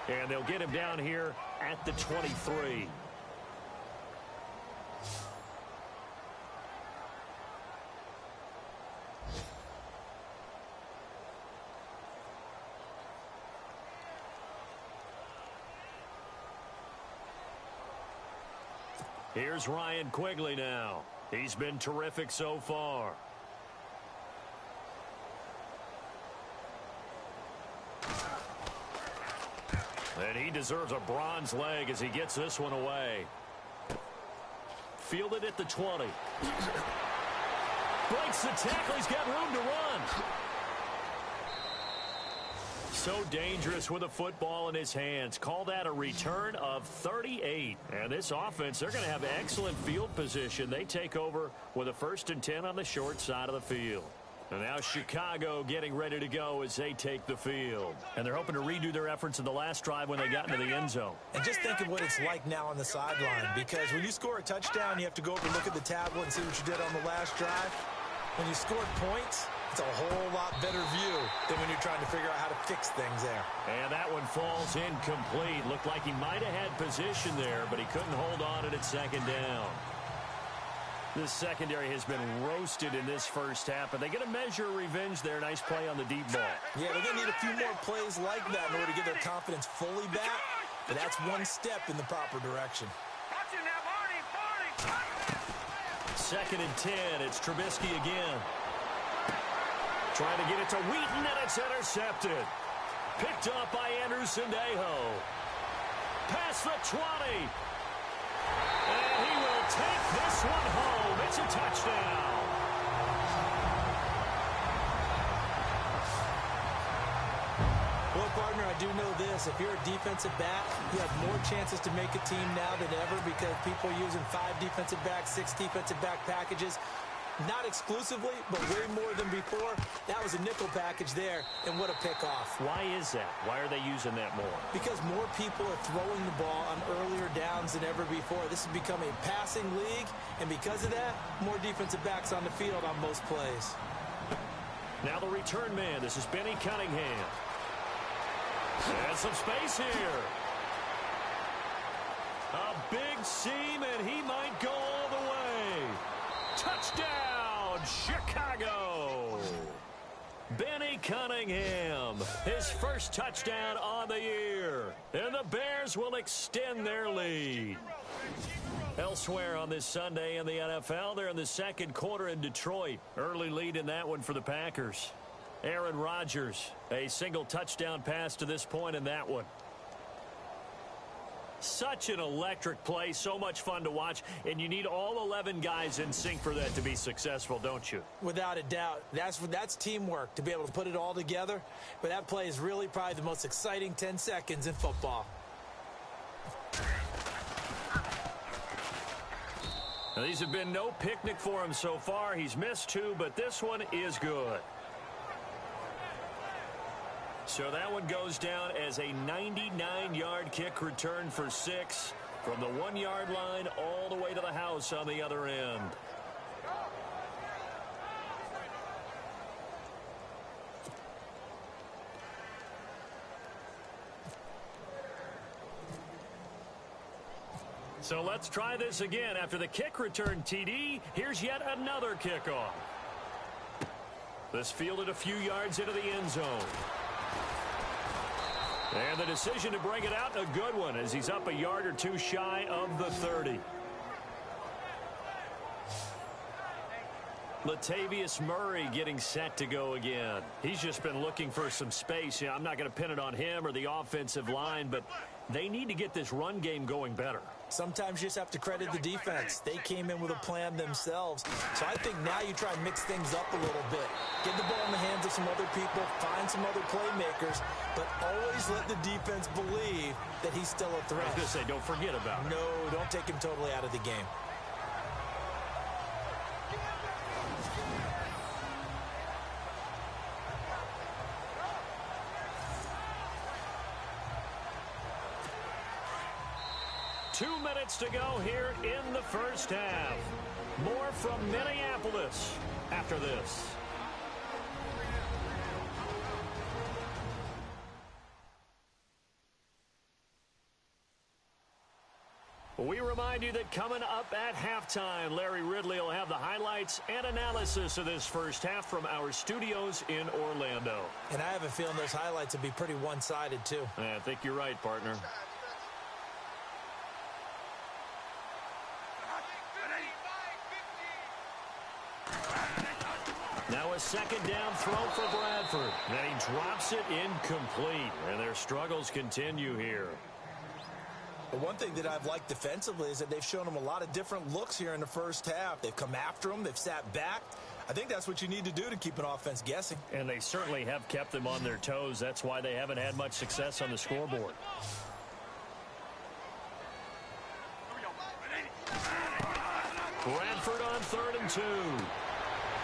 And they'll get him down here at the 23. Here's Ryan Quigley now. He's been terrific so far. And he deserves a bronze leg as he gets this one away. Fielded at the 20. Breaks the tackle. He's got room to run. So dangerous with a football in his hands. Call that a return of 38. And this offense, they're going to have excellent field position. They take over with a 1st and 10 on the short side of the field. And now Chicago getting ready to go as they take the field. And they're hoping to redo their efforts in the last drive when they got into the end zone. And just think of what it's like now on the sideline, because when you score a touchdown, you have to go over and look at the tablet and see what you did on the last drive. When you scored points, it's a whole lot better view than when you're trying to figure out how to fix things there. And that one falls incomplete. Looked like he might have had position there, but he couldn't hold on to it at 2nd down. This secondary has been roasted in this first half, but they get a measure of revenge there. Nice play on the deep ball. Yeah, they're going to need a few more plays like that in order to get their confidence fully back, but that's one step in the proper direction. 2nd and 10. It's Trubisky again. Trying to get it to Wheaton, and it's intercepted. Picked up by Andrew Sendejo. Past the 20. And he will take this one home. It's a touchdown. Well, partner, I do know this. If you're a defensive back, you have more chances to make a team now than ever because people are using 5 defensive backs, 6 defensive back packages. Not exclusively, but way more than before. That was a nickel package there, and what a pickoff. Why is that? Why are they using that more? Because more people are throwing the ball on earlier downs than ever before. This has become a passing league, and because of that, more defensive backs on the field on most plays. Now the return man. This is Benny Cunningham. And some space here. A big seam, and he might go all the way. Touchdown, Chicago! Benny Cunningham, his first touchdown on the year. And the Bears will extend their lead. Elsewhere on this Sunday in the NFL, they're in the second quarter in Detroit. Early lead in that one for the Packers. Aaron Rodgers, a single touchdown pass to this point in that one. Such an electric play, so much fun to watch, and you need all 11 guys in sync for that to be successful, don't you? Without a doubt. That's teamwork, to be able to put it all together. But that play is really probably the most exciting 10 seconds in football. Now, these have been no picnic for him so far. He's missed 2, but this one is good. So that one goes down as a 99-yard kick return for 6 from the 1-yard line all the way to the house on the other end. So let's try this again. After the kick return TD, here's yet another kickoff. This fielded a few yards into the end zone. And the decision to bring it out, a good one, as he's up a yard or 2 shy of the 30. Latavius Murray getting set to go again. He's just been looking for some space. I'm not going to pin it on him or the offensive line, but they need to get this run game going better. Sometimes you just have to credit the defense. They came in with a plan themselves. So I think now you try and mix things up a little bit. Get the ball in the hands of some other people, find some other playmakers, but always let the defense believe that he's still a threat. I was going to say, don't forget about him. No, don't take him totally out of the game. Two minutes to go here in the first half. More from Minneapolis after this. We remind you that coming up at halftime, Larry Ridley will have the highlights and analysis of this first half from our studios in Orlando. And I have a feeling those highlights will be pretty one-sided, too. I think you're right, partner. Now a second down throw for Bradford. Then he drops it incomplete. And their struggles continue here. The one thing that I've liked defensively is that they've shown him a lot of different looks here in the first half. They've come after him. They've sat back. I think that's what you need to do to keep an offense guessing. And they certainly have kept them on their toes. That's why they haven't had much success on the scoreboard. Bradford on 3rd and 2.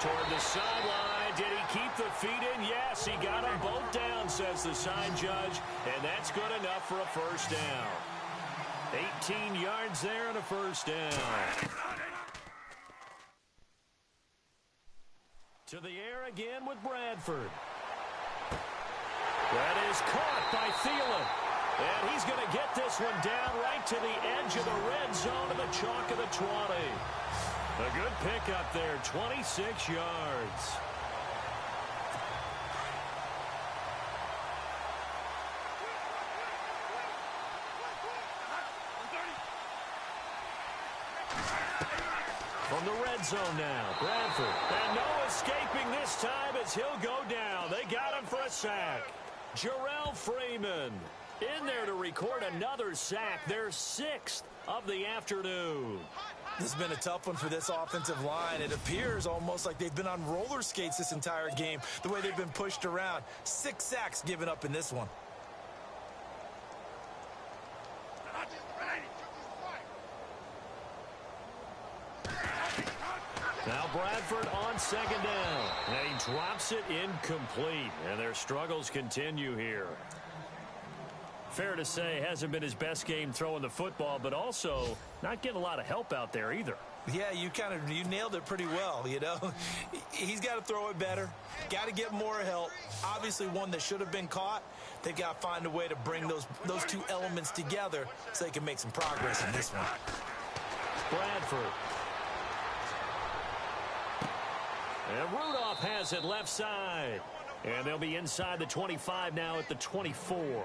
Toward the sideline. Did he keep the feet in? Yes, he got them both down, says the side judge. And that's good enough for a first down. 18 yards there and a first down. To the air again with Bradford. That is caught by Thielen. And he's going to get this one down right to the edge of the red zone of the chalk of the 20. A good pickup there, 26 yards. From the red zone now, Bradford. And no escaping this time as he'll go down. They got him for a sack. Jarrell Freeman in there to record another sack, their 6th of the afternoon. This has been a tough one for this offensive line. It appears almost like they've been on roller skates this entire game, the way they've been pushed around. 6 sacks given up in this one. Now Bradford on 2nd down. And he drops it incomplete. And their struggles continue here. Fair to say, hasn't been his best game throwing the football, but also not getting a lot of help out there either. Yeah, you nailed it pretty well, you know. He's got to throw it better, got to get more help. Obviously one that should have been caught. They've got to find a way to bring those two elements together so they can make some progress in this one. Bradford. And Rudolph has it left side. And they'll be inside the 25 now at the 24.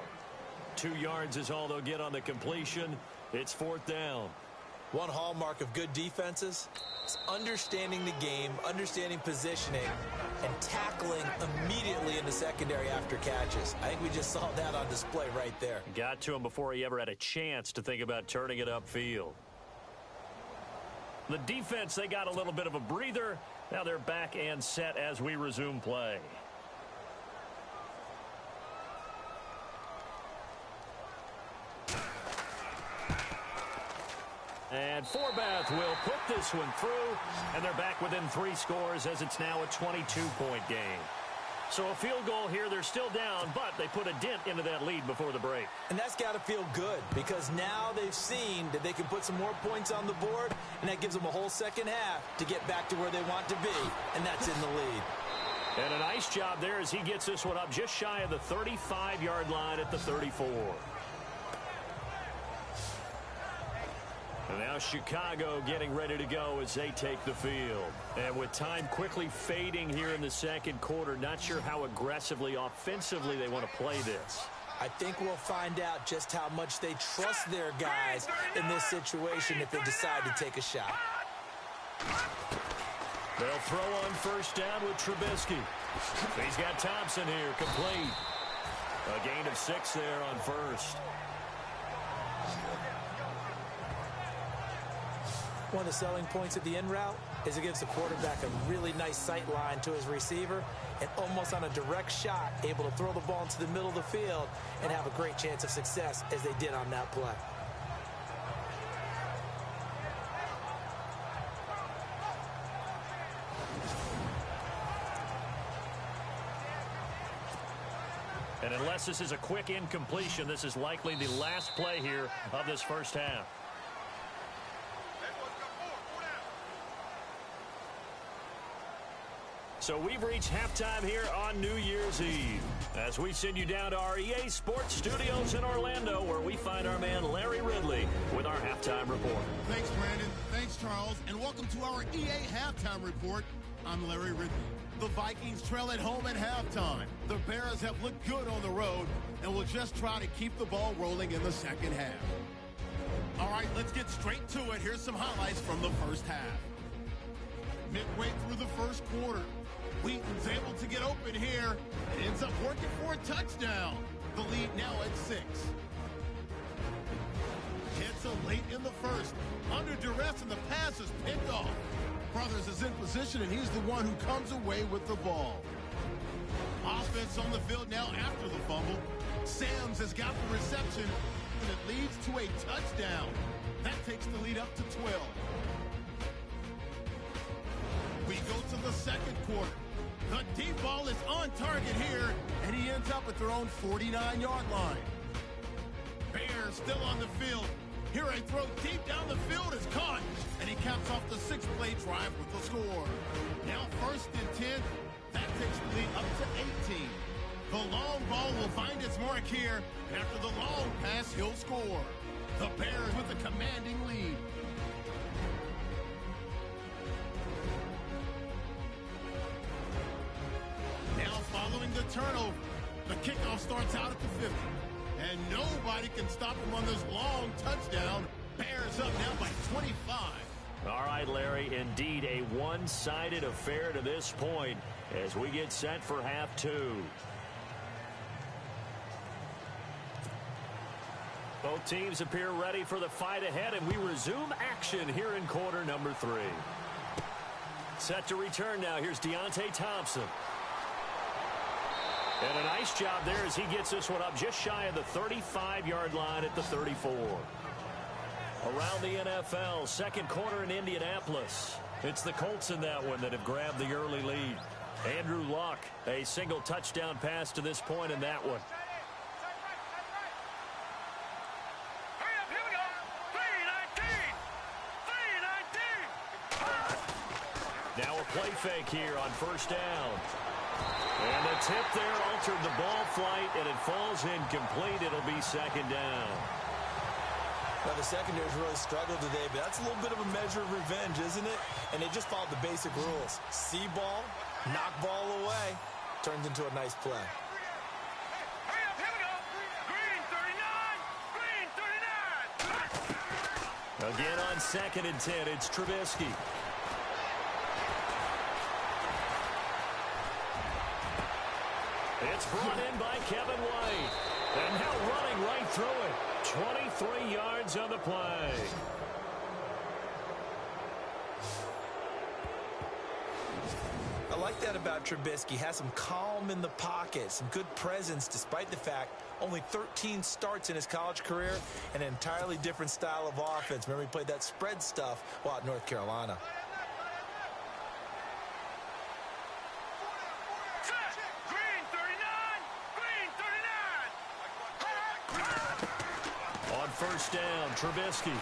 2 yards is all they'll get on the completion. It's 4th down. One hallmark of good defenses is understanding the game, understanding positioning, and tackling immediately in the secondary after catches. I think we just saw that on display right there. Got to him before he ever had a chance to think about turning it upfield. The defense, they got a little bit of a breather. Now they're back and set as we resume play. And Forbath will put this one through, and they're back within 3 scores as it's now a 22-point game. So a field goal here, they're still down, but they put a dent into that lead before the break. And that's got to feel good because now they've seen that they can put some more points on the board, and that gives them a whole second half to get back to where they want to be, and that's in the lead. And a nice job there as he gets this one up just shy of the 35-yard line at the 34. And now Chicago getting ready to go as they take the field. And with time quickly fading here in the second quarter, not sure how aggressively, offensively they want to play this. I think we'll find out just how much they trust their guys in this situation if they decide to take a shot. They'll throw on first down with Trubisky. He's got Thompson here, complete. A gain of 6 there on first. One of the selling points of the in route is it gives the quarterback a really nice sight line to his receiver and almost on a direct shot able to throw the ball into the middle of the field and have a great chance of success as they did on that play. And unless this is a quick incompletion, this is likely the last play here of this first half. So we've reached halftime here on New Year's Eve as we send you down to our EA Sports Studios in Orlando where we find our man Larry Ridley with our halftime report. Thanks, Brandon. Thanks, Charles. And welcome to our EA Halftime Report. I'm Larry Ridley. The Vikings trail at home at halftime. The Bears have looked good on the road and will just try to keep the ball rolling in the second half. All right, let's get straight to it. Here's some highlights from the first half. Midway through the first quarter, Wheaton's able to get open here and ends up working for a touchdown. The lead now at 6. Hits a late in the first. Under duress and the pass is picked off. Brothers is in position and he's the one who comes away with the ball. Offense on the field now after the fumble. Sams has got the reception and it leads to a touchdown. That takes the lead up to 12. We go to the second quarter. The deep ball is on target here, and he ends up at their own 49-yard line. Bears still on the field. Here a throw deep down the field is caught, and he caps off the 6-play drive with the score. Now 1st and 10. That takes the lead up to 18. The long ball will find its mark here, and after the long pass, he'll score. The Bears with a commanding lead. Now following the turnover, the kickoff starts out at the 50. And nobody can stop him on this long touchdown. Bears up now by 25. All right, Larry, indeed a one-sided affair to this point as we get set for half 2. Both teams appear ready for the fight ahead, and we resume action here in quarter number 3. Set to return now. Here's Deontay Thompson. And a nice job there as he gets this one up just shy of the 35-yard line at the 34. Around the NFL, second quarter in Indianapolis. It's the Colts in that one that have grabbed the early lead. Andrew Luck, a single touchdown pass to this point in that one. Now a play fake here on first down. And the tip there altered the ball flight, and it falls incomplete. It'll be second down. Well, the secondary's really struggled today, but that's a little bit of a measure of revenge, isn't it? And they just followed the basic rules. See ball, knock ball away, turns into a nice play. Again on 2nd and 10, it's Trubisky. It's brought in by Kevin White. And now running right through it. 23 yards on the play. I like that about Trubisky. Has some calm in the pocket, some good presence, despite the fact only 13 starts in his college career, and an entirely different style of offense. Remember, he played that spread stuff while at North Carolina. On first down, Trubisky.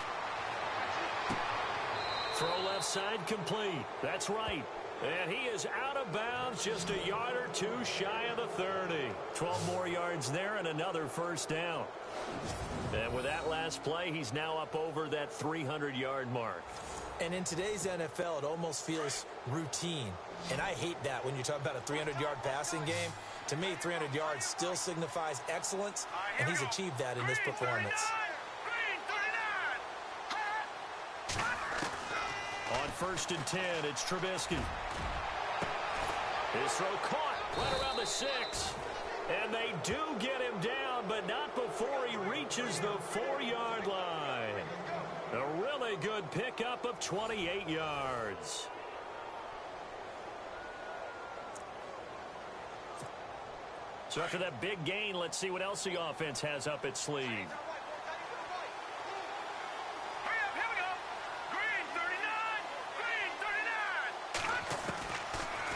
Throw left side complete. That's right. And he is out of bounds, just a yard or two shy of the 30. 12 more yards there and another first down. And with that last play, he's now up over that 300-yard mark. And in today's NFL, it almost feels routine. And I hate that when you talk about a 300-yard passing game. To me, 300 yards still signifies excellence, and he's achieved that in this performance. On 1st and 10, it's Trubisky. His throw caught right around the 6. And they do get him down, but not before he reaches the 4-yard line. A really good pickup of 28 yards. So after that big gain, let's see what else the offense has up its sleeve.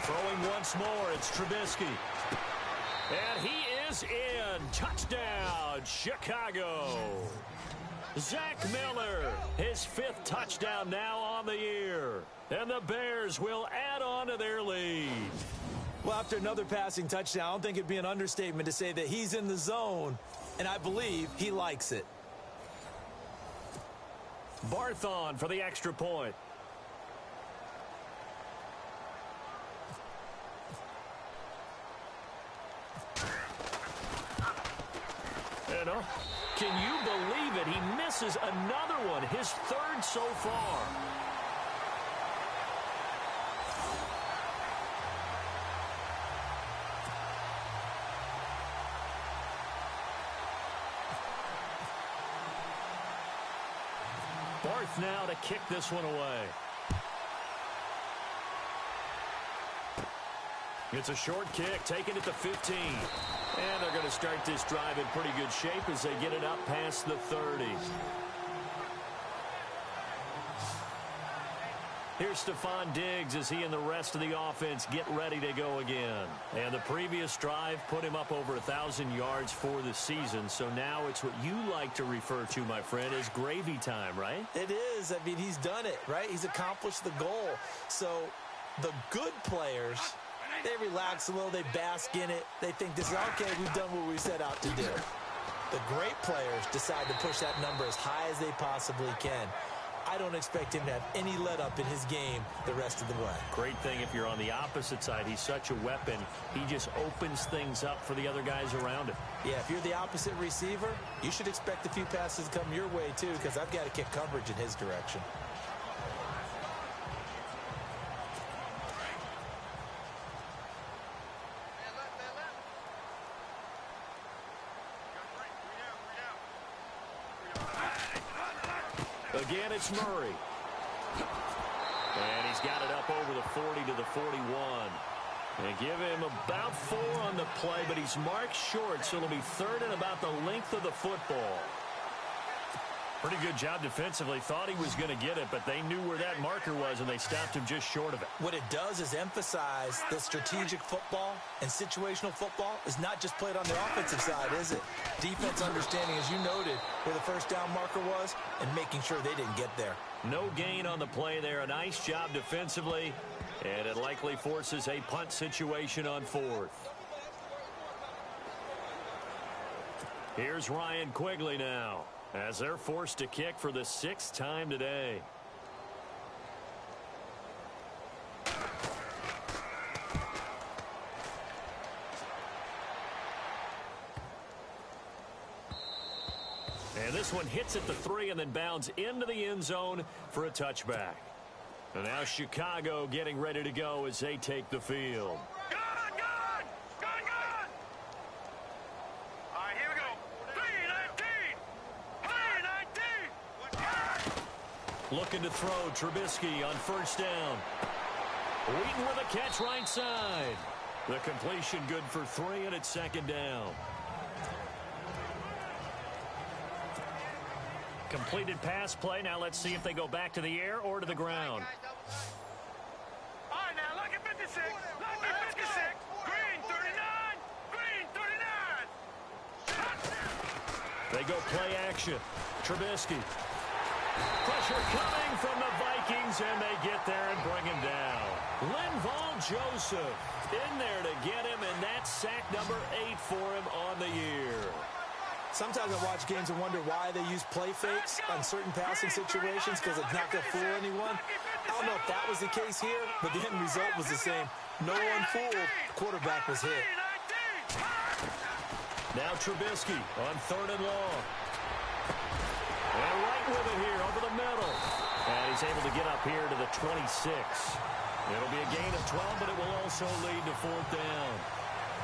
Throwing once more, it's Trubisky. And he is in. Touchdown, Chicago. Zach Miller, his 5th touchdown now on the year. And the Bears will add on to their lead. Well, after another passing touchdown, I don't think it'd be an understatement to say that he's in the zone, and I believe he likes it. Barthon for the extra point. Can you believe it? He misses another one, his 3rd so far. Barth now to kick this one away. It's a short kick, taken at the 15. And they're going to start this drive in pretty good shape as they get it up past the 30. Here's Stephon Diggs as he and the rest of the offense get ready to go again. And the previous drive put him up over 1,000 yards for the season. So now it's what you like to refer to, my friend, as gravy time, right? It is. I mean, he's done it, right? He's accomplished the goal. So the good players, they relax a little, they bask in it. They think this is, okay, we've done what we set out to do. The great players decide to push that number as high as they possibly can. I don't expect him to have any let-up in his game the rest of the way. Great thing if you're on the opposite side. He's such a weapon. He just opens things up for the other guys around him. Yeah, if you're the opposite receiver, you should expect a few passes to come your way, too, because I've got to kick coverage in his direction. Again, it's Murray. And he's got it up over the 40 to the 41. And give him about 4 on the play, but he's marked short, so it'll be 3rd and about the length of the football. Pretty good job defensively. Thought he was going to get it, but they knew where that marker was, and they stopped him just short of it. What it does is emphasize that strategic football and situational football is not just played on the offensive side, is it? Defense understanding, as you noted, where the first down marker was and making sure they didn't get there. No gain on the play there. A nice job defensively. And it likely forces a punt situation on 4th. Here's Ryan Quigley now, as they're forced to kick for the 6th time today. And this one hits at the 3 and then bounds into the end zone for a touchback. And now Chicago getting ready to go as they take the field. All right, here we go. 3-19. Looking to throw Trubisky on 1st down. Wheaton with a catch right side. The completion good for 3, and it's 2nd down. Completed pass play. Now let's see if they go back to the air or to the ground. All right, now look at 56. Look at 56. Green 39. Green 39. They go play action. Trubisky. Pressure coming from the Vikings, and they get there and bring him down. Linval Joseph in there to get him, and that's sack number 8 for him on the year. Sometimes I watch games and wonder why they use play fakes on certain passing situations because it's not going to fool anyone. I don't know if that was the case here, but the end result was the same. No one fooled. The quarterback was hit. Now Trubisky on 3rd and long. And right with it here over the middle. And he's able to get up here to the 26. It'll be a gain of 12, but it will also lead to 4th down.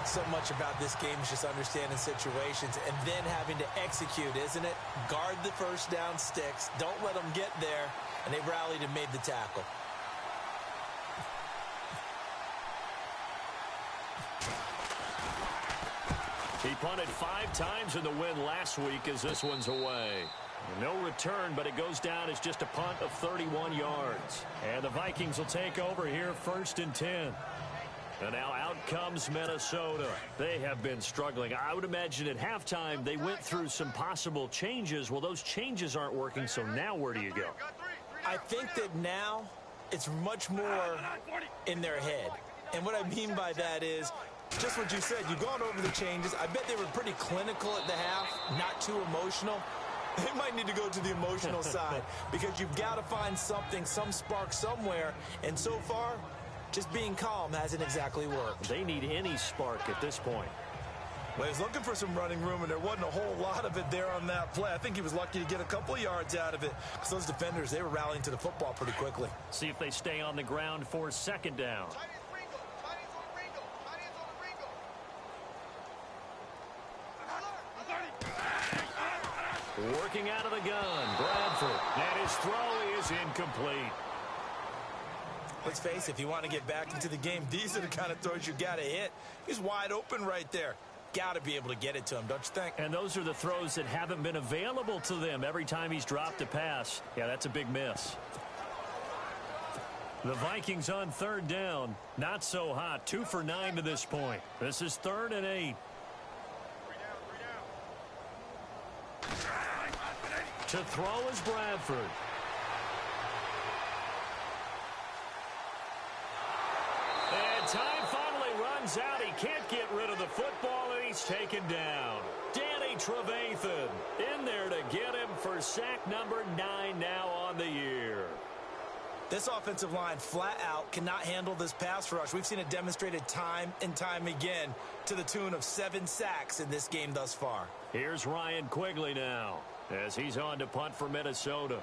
So much about this game is just understanding situations and then having to execute, isn't it? Guard the 1st down sticks. Don't let them get there. And they rallied and made the tackle. He punted 5 times in the win last week as this one's away. No return, but it goes down as just a punt of 31 yards. And the Vikings will take over here 1st and 10. And now out comes Minnesota. They have been struggling. I would imagine at halftime they went through some possible changes. Well, those changes aren't working, so now where do you go? I think that now it's much more in their head. And what I mean by that is just what you said. You've gone over the changes. I bet they were pretty clinical at the half, not too emotional. They might need to go to the emotional side because you've got to find something, some spark somewhere. And so far, just being calm hasn't exactly worked. They need any spark at this point. Well, he's looking for some running room, and there wasn't a whole lot of it there on that play. I think he was lucky to get a couple of yards out of it because those defenders, they were rallying to the football pretty quickly. See if they stay on the ground for 2nd down. Working out of the gun, Bradford. And his throw is incomplete. Let's face it, if you want to get back into the game, these are the kind of throws you got to hit. He's wide open right there. Got to be able to get it to him, don't you think? And those are the throws that haven't been available to them every time he's dropped a pass. Yeah, that's a big miss. The Vikings on 3rd down. Not so hot. 2 for 9 to this point. This is 3rd and 8. To throw is Bradford. And time finally runs out. He can't get rid of the football, and he's taken down. Danny Trevathan in there to get him for sack number 9 now on the year. This offensive line flat out cannot handle this pass rush. We've seen it demonstrated time and time again to the tune of 7 sacks in this game thus far. Here's Ryan Quigley now as he's on to punt for Minnesota.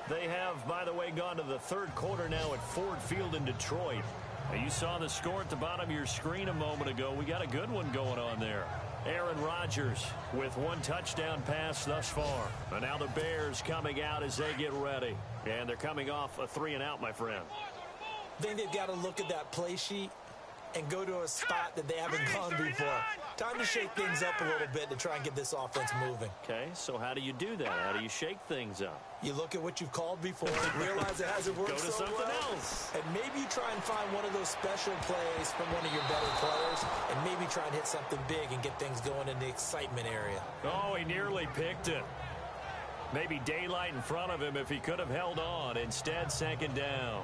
They have, by the way, gone to the 3rd quarter now at Ford Field in Detroit. Now, you saw the score at the bottom of your screen a moment ago. We got a good one going on there. Aaron Rodgers with 1 touchdown pass thus far. And now the Bears coming out as they get ready. And they're coming off a 3-and-out, my friend. I think they've got to look at that play sheet and go to a spot that they haven't gone before. Time to shake things up a little bit to try and get this offense moving. Okay, so how do you do that? How do you shake things up? You look at what you've called before, realize it hasn't worked Go to so something well, else. and maybe you try and find one of those special plays from one of your better players, and maybe try and hit something big and get things going in the excitement area. Oh, he nearly picked it. Maybe daylight in front of him if he could have held on. Instead, second down.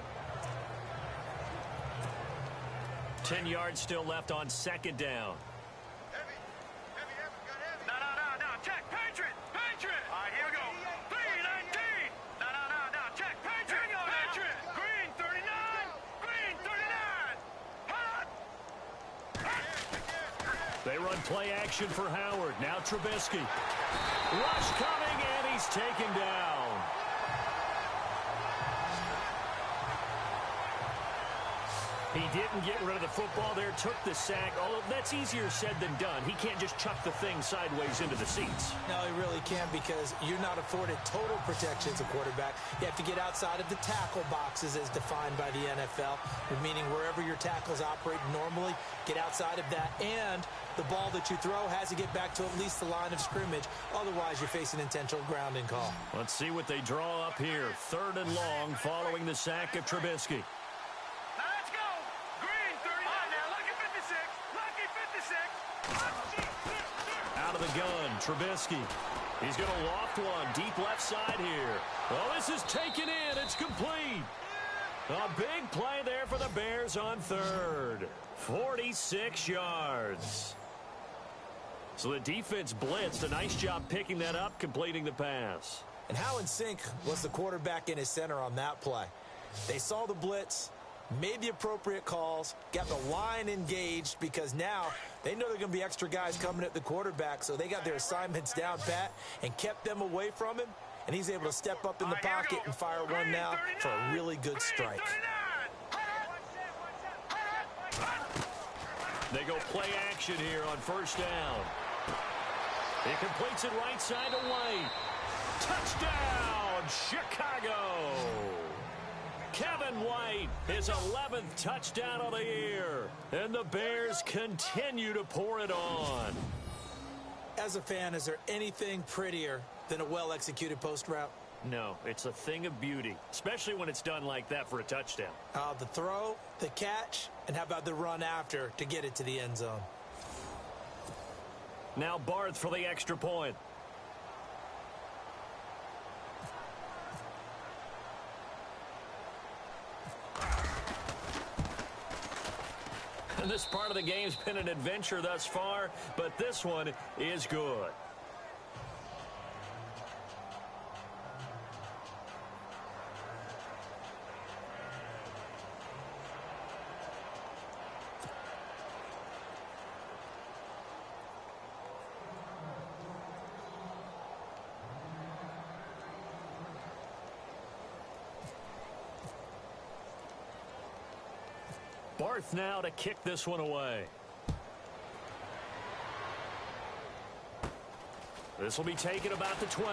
10 yards still left on second down. No, check, Patriot. All right, here we go. 319. No, check, Patriot. Green 39. Green 39. They run play action for Howard. Now Trubisky. Rush coming, and he's taken down. He didn't get rid of the football there, took the sack. Although that's easier said than done. He can't just chuck the thing sideways into the seats. No, he really can't, because you're not afforded total protection as a quarterback. You have to get outside of the tackle boxes as defined by the NFL, meaning wherever your tackles operate normally, get outside of that. And the ball that you throw has to get back to at least the line of scrimmage. Otherwise, you're facing intentional grounding call. Let's see what they draw up here. 3rd and long following the sack of Trubisky. Out of the gun, Trubisky. He's going to loft one deep left side here. Oh, this is taken in. It's complete. A big play there for the Bears on 3rd. 46 yards. So the defense blitzed. A nice job picking that up, completing the pass. And how in sync was the quarterback in his center on that play? They saw the blitz, made the appropriate calls, got the line engaged, because now they know there are going to be extra guys coming at the quarterback, so they got their assignments down pat and kept them away from him, and he's able to step up in the pocket and fire one now for a really good strike. They go play action here on 1st down. He completes it right side to White. Touchdown, Chicago! Kevin White, his 11th touchdown of the year. And the Bears continue to pour it on. As a fan, is there anything prettier than a well-executed post route? No, it's a thing of beauty, especially when it's done like that for a touchdown. The throw, the catch, and how about the run after to get it to the end zone? Now Barth for the extra point. And this part of the game's been an adventure thus far, but this one is good. Barth now to kick this one away. This will be taken about the 12.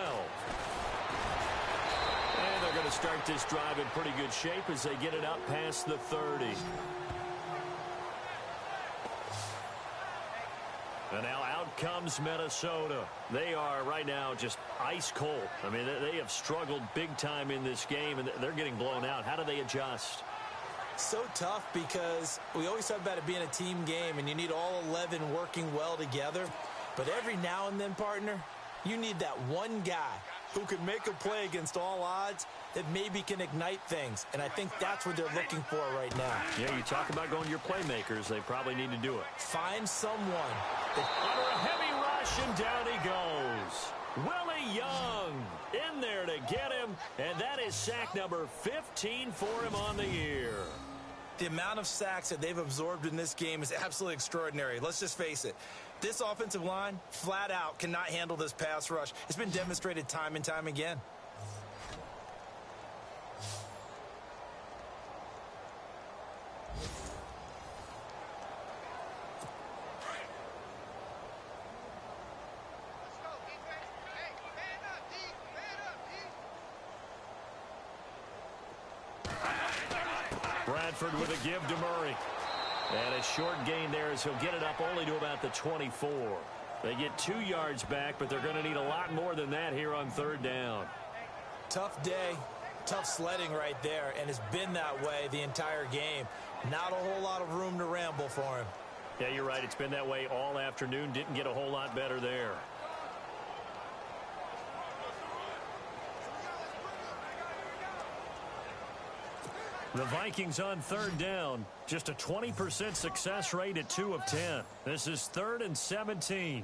And they're going to start this drive in pretty good shape as they get it up past the 30. And now out comes Minnesota. They are right now just ice cold. I mean, they have struggled big time in this game, and they're getting blown out. How do they adjust? So tough, because we always talk about it being a team game and you need all 11 working well together. But every now and then, partner, you need that one guy who can make a play against all odds that maybe can ignite things. And I think that's what they're looking for right now. Yeah, you talk about going to your playmakers. They probably need to do it. Find someone that... Under a heavy rush, and down he goes. Willie Young in there to get him, and that is sack number 15 for him on the year. The amount of sacks that they've absorbed in this game is absolutely extraordinary. Let's just face it. This offensive line, flat out, cannot handle this pass rush. It's been demonstrated time and time again. Bradford with a give to Murray. And a short gain there as he'll get it up only to about the 24. They get 2 yards back, but they're going to need a lot more than that here on third down. Tough day, tough sledding right there, and it's been that way the entire game. Not a whole lot of room to ramble for him. Yeah, you're right. It's been that way all afternoon. Didn't get a whole lot better there. The Vikings on third down. Just a 20% success rate at 2 of 10. This is 3rd and 17.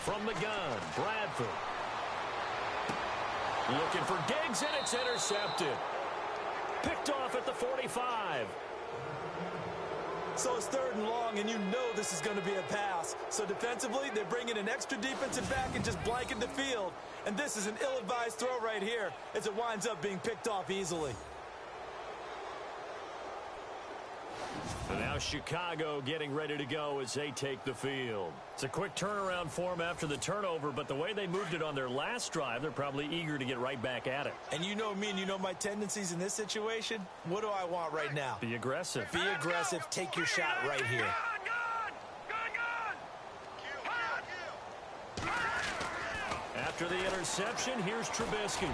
From the gun, Bradford. Looking for Diggs, and it's intercepted. Picked off at the 45. So it's 3rd and long, and you know this is going to be a pass. So defensively, they bring in an extra defensive back and just blanket the field. And this is an ill-advised throw right here as it winds up being picked off easily. And now Chicago getting ready to go as they take the field. It's a quick turnaround for them after the turnover, but the way they moved it on their last drive, they're probably eager to get right back at it. And you know me and you know my tendencies in this situation. What do I want right now? Be aggressive. Be aggressive. Take your shot right here. After the interception, here's Trubisky.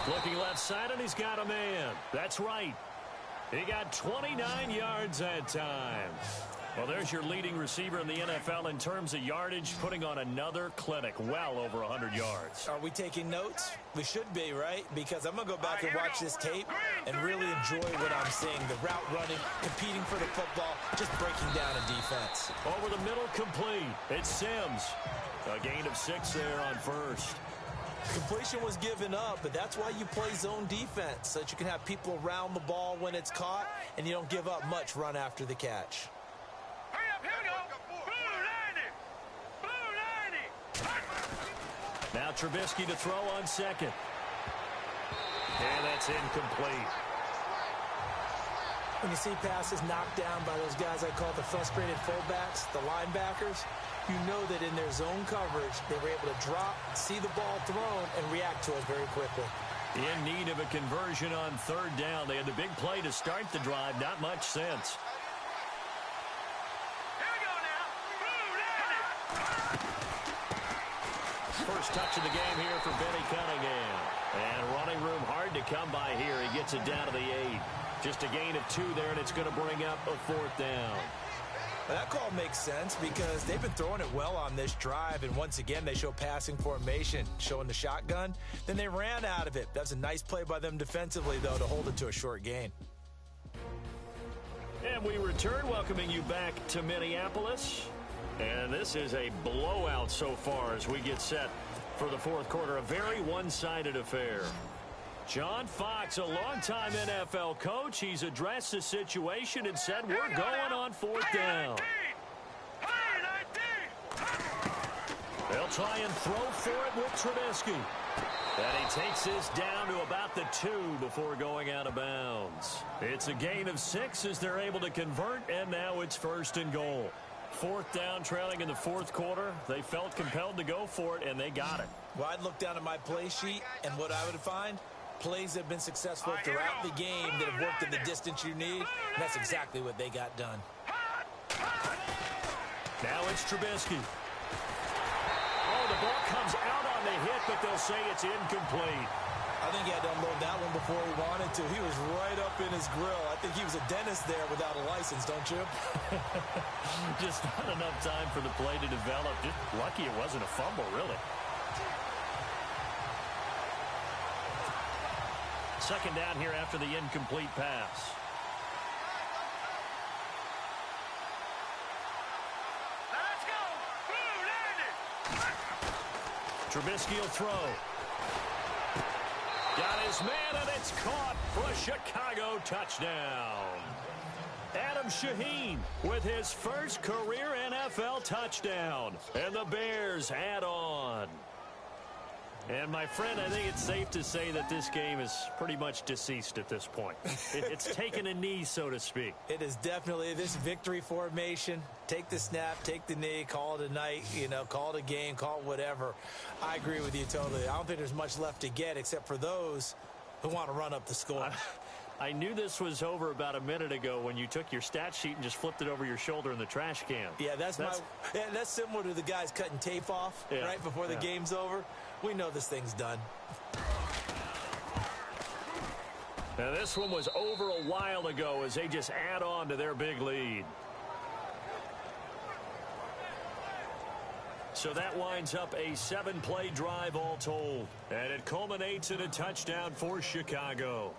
Looking left side, and he's got a man. That's right. He got 29 yards that time. Well, there's your leading receiver in the NFL in terms of yardage, putting on another clinic, well over 100 yards. Are we taking notes? We should be, right? Because I'm going to go back and watch this tape and really enjoy what I'm seeing. The route running, competing for the football, just breaking down a defense. Over the middle, complete. It's Sims. A gain of 6 there on first. Completion was given up, but that's why you play zone defense, so that you can have people around the ball when it's caught, and you don't give up much run after the catch. Hurry up, here we go. Blue 90. Now Trubisky to throw on second. And that's incomplete. When you see passes knocked down by those guys I call the frustrated fullbacks, the linebackers, you know that in their zone coverage, they were able to drop, see the ball thrown, and react to it very quickly. In need of a conversion on third down. They had the big play to start the drive. Not much sense. Here we go now. Blue 90. First touch of the game here for Benny Cunningham. And running room hard to come by here. He gets it down to the 8. Just a gain of 2 there, and it's going to bring up a 4th down. Well, that call makes sense because they've been throwing it well on this drive, and once again, they show passing formation, showing the shotgun. Then they ran out of it. That's a nice play by them defensively, though, to hold it to a short gain. And we return, welcoming you back to Minneapolis. And this is a blowout so far as we get set for the 4th quarter. A very one-sided affair. John Fox, a longtime NFL coach, he's addressed the situation and said, we're going on 4th down. They'll try and throw for it with Trubisky. And he takes this down to about the 2 before going out of bounds. It's a gain of 6 as they're able to convert, and now it's 1st and goal. 4th down, trailing in the 4th quarter. They felt compelled to go for it, and they got it. Well, I'd look down at my play sheet, and what I would find, plays have been successful throughout the game that have worked in the distance you need, and that's exactly what they got done. Now it's Trubisky. Oh, the ball comes out on the hit, but they'll say it's incomplete. I think he had to unload that one before he wanted to. He was right up in his grill. I think he was a dentist there without a license, don't you? Just not enough time for the play to develop. Just lucky it wasn't a fumble, really. 2nd down here after the incomplete pass. Let's go. Blue 90. Trubisky will throw. Got his man, and it's caught for a Chicago touchdown. Adam Shaheen with his first career NFL touchdown. And the Bears add on. And, my friend, I think it's safe to say that this game is pretty much deceased at this point. It's taken a knee, so to speak. It is definitely this victory formation. Take the snap, take the knee, call it a night, call it a game, call it whatever. I agree with you totally. I don't think there's much left to get except for those who want to run up the score. I knew this was over about a minute ago when you took your stat sheet and just flipped it over your shoulder in the trash can. Yeah, that's similar to the guys cutting tape off right before the game's over. We know this thing's done. Now, this one was over a while ago as they just add on to their big lead. So that winds up a 7-play drive all told. And it culminates in a touchdown for Chicago.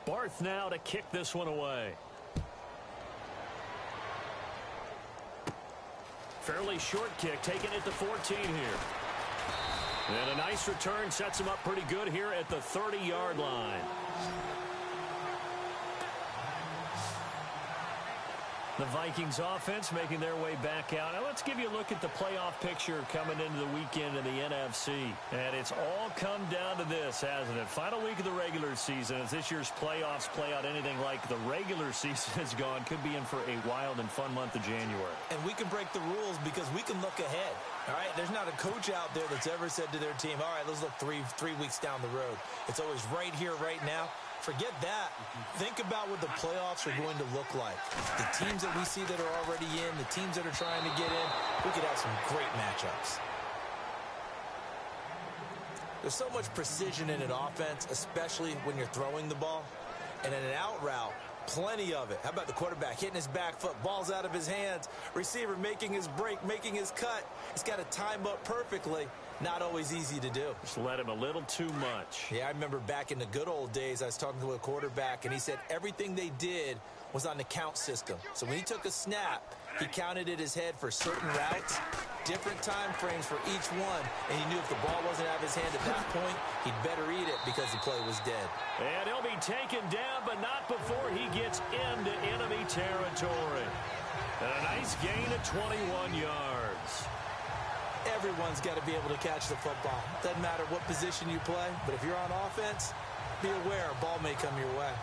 Barth now to kick this one away. Fairly short kick, taking it to 14 here. And a nice return sets him up pretty good here at the 30-yard line. The Vikings offense making their way back out. Now let's give you a look at the playoff picture coming into the weekend in the NFC. And it's all come down to this, hasn't it? Final week of the regular season. As this year's playoffs play out anything like the regular season has gone, could be in for a wild and fun month of January. And we can break the rules because we can look ahead. All right, there's not a coach out there that's ever said to their team, all right, let's look three weeks down the road. It's always right here, right now. Forget that. Think about what the playoffs are going to look like. The teams that we see that are already in, the teams that are trying to get in, we could have some great matchups. There's so much precision in an offense, especially when you're throwing the ball. And in an out route, plenty of it. How about the quarterback hitting his back foot, ball's out of his hands, receiver making his break, making his cut. He's got to time up perfectly. Not always easy to do. Just let him a little too much. Yeah, I remember back in the good old days, I was talking to a quarterback, and he said everything they did was on the count system. So when he took a snap, he counted in his head for certain routes, different time frames for each one, and he knew if the ball wasn't out of his hand at that point, he'd better eat it because the play was dead. And he'll be taken down, but not before he gets into enemy territory. And a nice gain of 21 yards. Everyone's got to be able to catch the football. Doesn't matter what position you play, but if you're on offense, be aware a ball may come your way.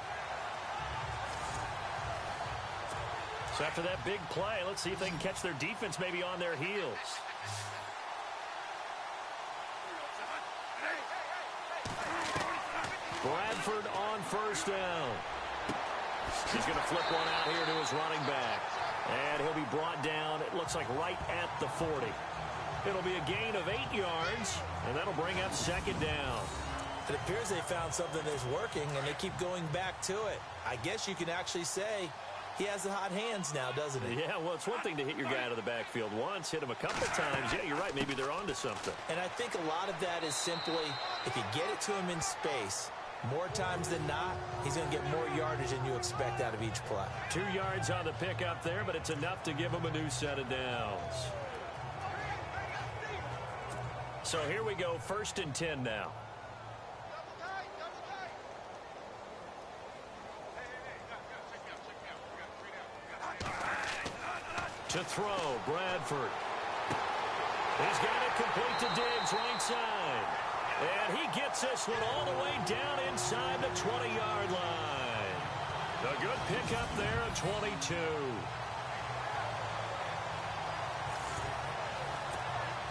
So after that big play, let's see if they can catch their defense maybe on their heels. Bradford on first down. He's going to flip one out here to his running back. And he'll be brought down, it looks like right at the 40. It'll be a gain of 8 yards, and that'll bring up second down. It appears they found something that's working, and they keep going back to it. I guess you can actually say he has the hot hands now, doesn't he? Yeah, well, it's one thing to hit your guy out of the backfield once, hit him a couple times. Yeah, you're right. Maybe they're onto something. And I think a lot of that is simply if you get it to him in space, more times than not, he's going to get more yardage than you expect out of each play. 2 yards on the pickup there, but it's enough to give him a new set of downs. So here we go, 1st and 10 now. To throw, Bradford. He's got it complete to Diggs, right side. And he gets this one all the way down inside the 20-yard line. A good pickup there at 22.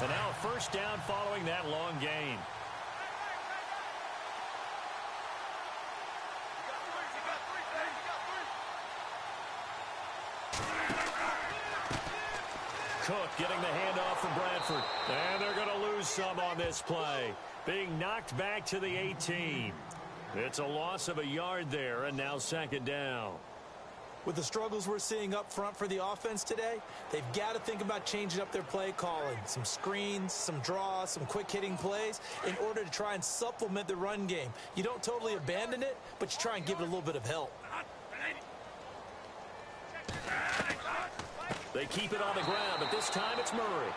And now a first down following that long gain. Cook getting the handoff from Bradford. And they're going to lose some on this play. Being knocked back to the 18. It's a loss of a yard there, and now second down. With the struggles we're seeing up front for the offense today, they've got to think about changing up their play calling. Some screens, some draws, some quick-hitting plays in order to try and supplement the run game. You don't totally abandon it, but you try and give it a little bit of help. They keep it on the ground, but this time it's Murray.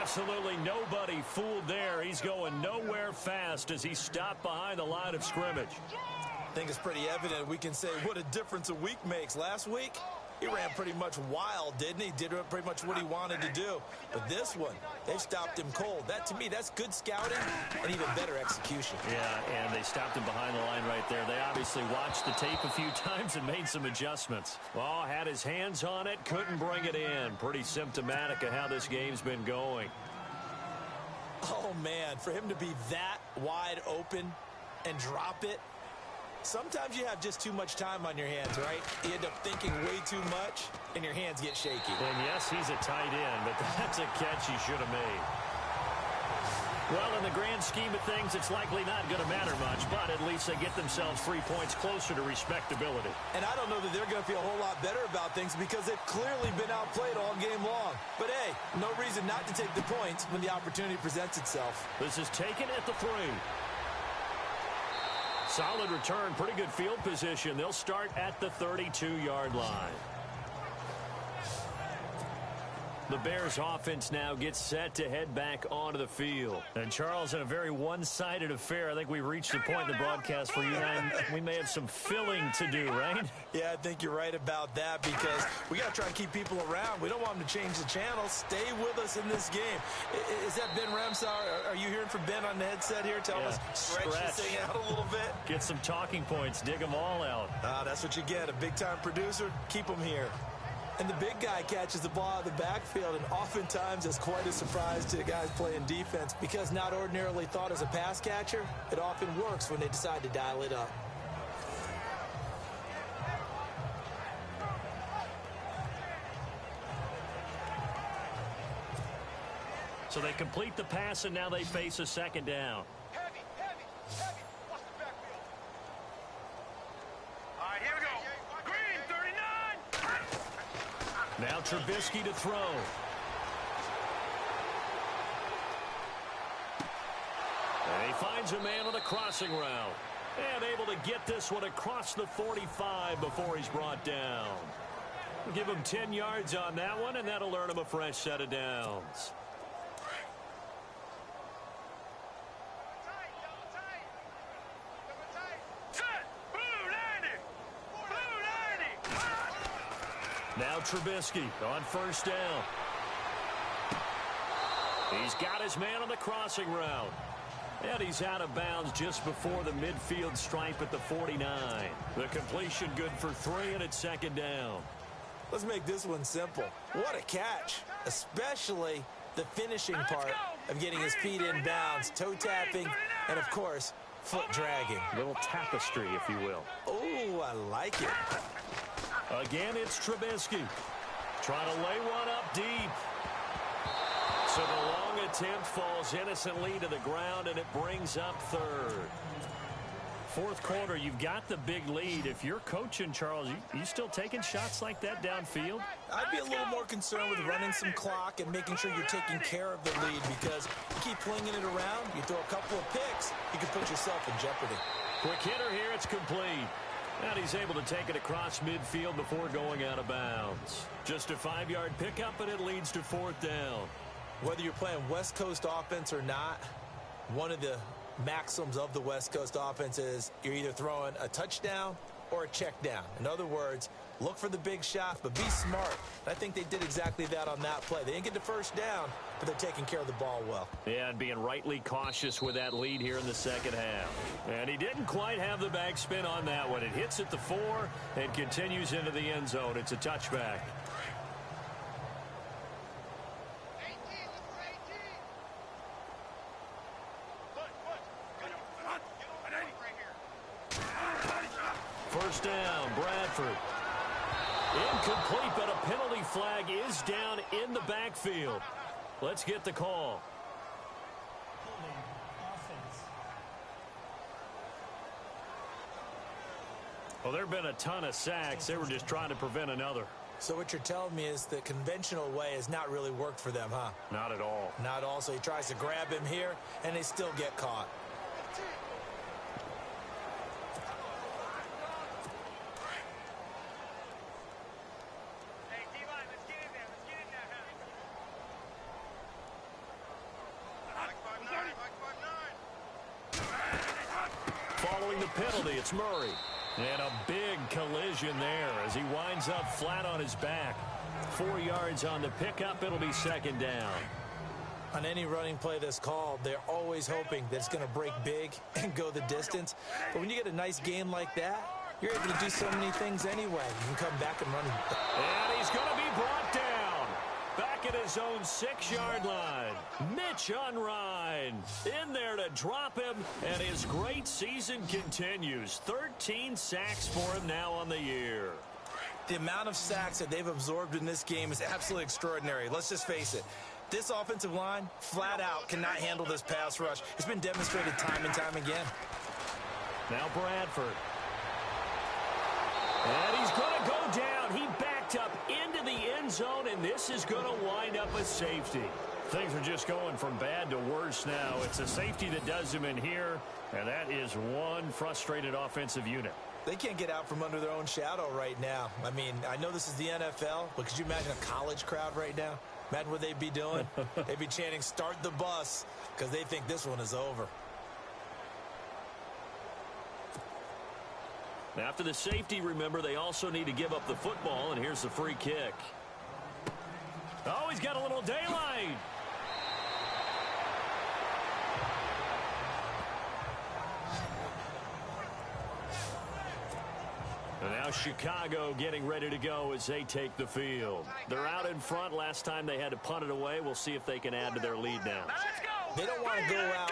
Absolutely nobody fooled there. He's going nowhere fast as he stopped behind the line of scrimmage. I think it's pretty evident. We can say what a difference a week makes. Last week, he ran pretty much wild, didn't he? Did pretty much what he wanted to do. But this one, they stopped him cold. That, to me, that's good scouting and even better execution. Yeah, and they stopped him behind the line right there. They obviously watched the tape a few times and made some adjustments. Well, had his hands on it, couldn't bring it in. Pretty symptomatic of how this game's been going. Oh, man, for him to be that wide open and drop it, sometimes you have just too much time on your hands, right? You end up thinking way too much, and your hands get shaky. And yes, he's a tight end, but that's a catch he should have made. Well, in the grand scheme of things, it's likely not going to matter much, but at least they get themselves 3 points closer to respectability. And I don't know that they're going to feel a whole lot better about things because they've clearly been outplayed all game long. But, hey, no reason not to take the points when the opportunity presents itself. This is taken at the 3. Solid return, pretty good field position. They'll start at the 32-yard line. The Bears offense now gets set to head back onto the field. And Charles, in a very one-sided affair, I think we've reached the point in the broadcast where you and I, we may have some filling to do, right? Yeah, I think you're right about that because we got to try and keep people around. We don't want them to change the channel. Stay with us in this game. Is that Ben Ramsar? Are you hearing from Ben on the headset here? Tell us, stretch this thing out a little bit. Get some talking points. Dig them all out. That's what you get. A big-time producer. Keep them here. And the big guy catches the ball out of the backfield, and oftentimes it's quite a surprise to the guys playing defense because not ordinarily thought as a pass catcher, it often works when they decide to dial it up. So they complete the pass, and now they face a second down. Heavy. Watch the backfield. All right, here we go. Green, 39. Now Trubisky to throw. And he finds a man on a crossing route. And able to get this one across the 45 before he's brought down. Give him 10 yards on that one, and that'll earn him a fresh set of downs. Now Trubisky on first down. He's got his man on the crossing route. And he's out of bounds just before the midfield stripe at the 49. The completion good for 3, and it's second down. Let's make this one simple. What a catch, especially the finishing part of getting his feet in bounds, toe tapping, and, of course, foot dragging. Little tapestry, if you will. Oh, I like it. Again, it's Trubisky. Trying to lay one up deep. So the long attempt falls innocently to the ground, and it brings up third. Fourth quarter, you've got the big lead. If you're coaching, Charles, you still taking shots like that downfield? I'd be a little more concerned with running some clock and making sure you're taking care of the lead because you keep flinging it around, you throw a couple of picks, you can put yourself in jeopardy. Quick hitter here, it's complete. And he's able to take it across midfield before going out of bounds. Just a 5-yard pickup, and it leads to fourth down. Whether you're playing West Coast offense or not, one of the maxims of the West Coast offense is you're either throwing a touchdown or a check down. In other words, look for the big shot, but be smart. And I think they did exactly that on that play. They didn't get the first down, but they're taking care of the ball well. Yeah, and being rightly cautious with that lead here in the second half. And he didn't quite have the backspin on that one. It hits at the 4 and continues into the end zone. It's a touchback. First down, Bradford. Incomplete, but a penalty flag is down in the backfield. Let's get the call. Well, there have been a ton of sacks. They were just trying to prevent another. So what you're telling me is the conventional way has not really worked for them, huh? Not at all. Not all. So he tries to grab him here, and they still get caught. Following the penalty, it's Murray. And a big collision there as he winds up flat on his back. 4 yards on the pickup. It'll be second down. On any running play that's called, they're always hoping that it's going to break big and go the distance. But when you get a nice game like that, you're able to do so many things anyway. You can come back and run. And he's going to be brought down. Back back at his own 6-yard line. Mitch Unrein in there to drop him, and his great season continues. 13 sacks for him now on the year. The amount of sacks that they've absorbed in this game is absolutely extraordinary. Let's just face it. This offensive line, flat out, cannot handle this pass rush. It's been demonstrated time and time again. Now Bradford. And he's going to go down. He backed up into the end zone, and this is going to wind up a safety. Things are just going from bad to worse now. It's a safety that does him in here, and that is one frustrated offensive unit. They can't get out from under their own shadow right now. I mean, I know this is the NFL, but could you imagine a college crowd right now? Imagine what they'd be doing. They'd be chanting, "Start the bus," because they think this one is over. After the safety, remember, they also need to give up the football, and here's the free kick. Oh, he's got a little daylight. And now Chicago getting ready to go as they take the field. They're out in front. Last time they had to punt it away. We'll see if they can add to their lead now. They don't want to go out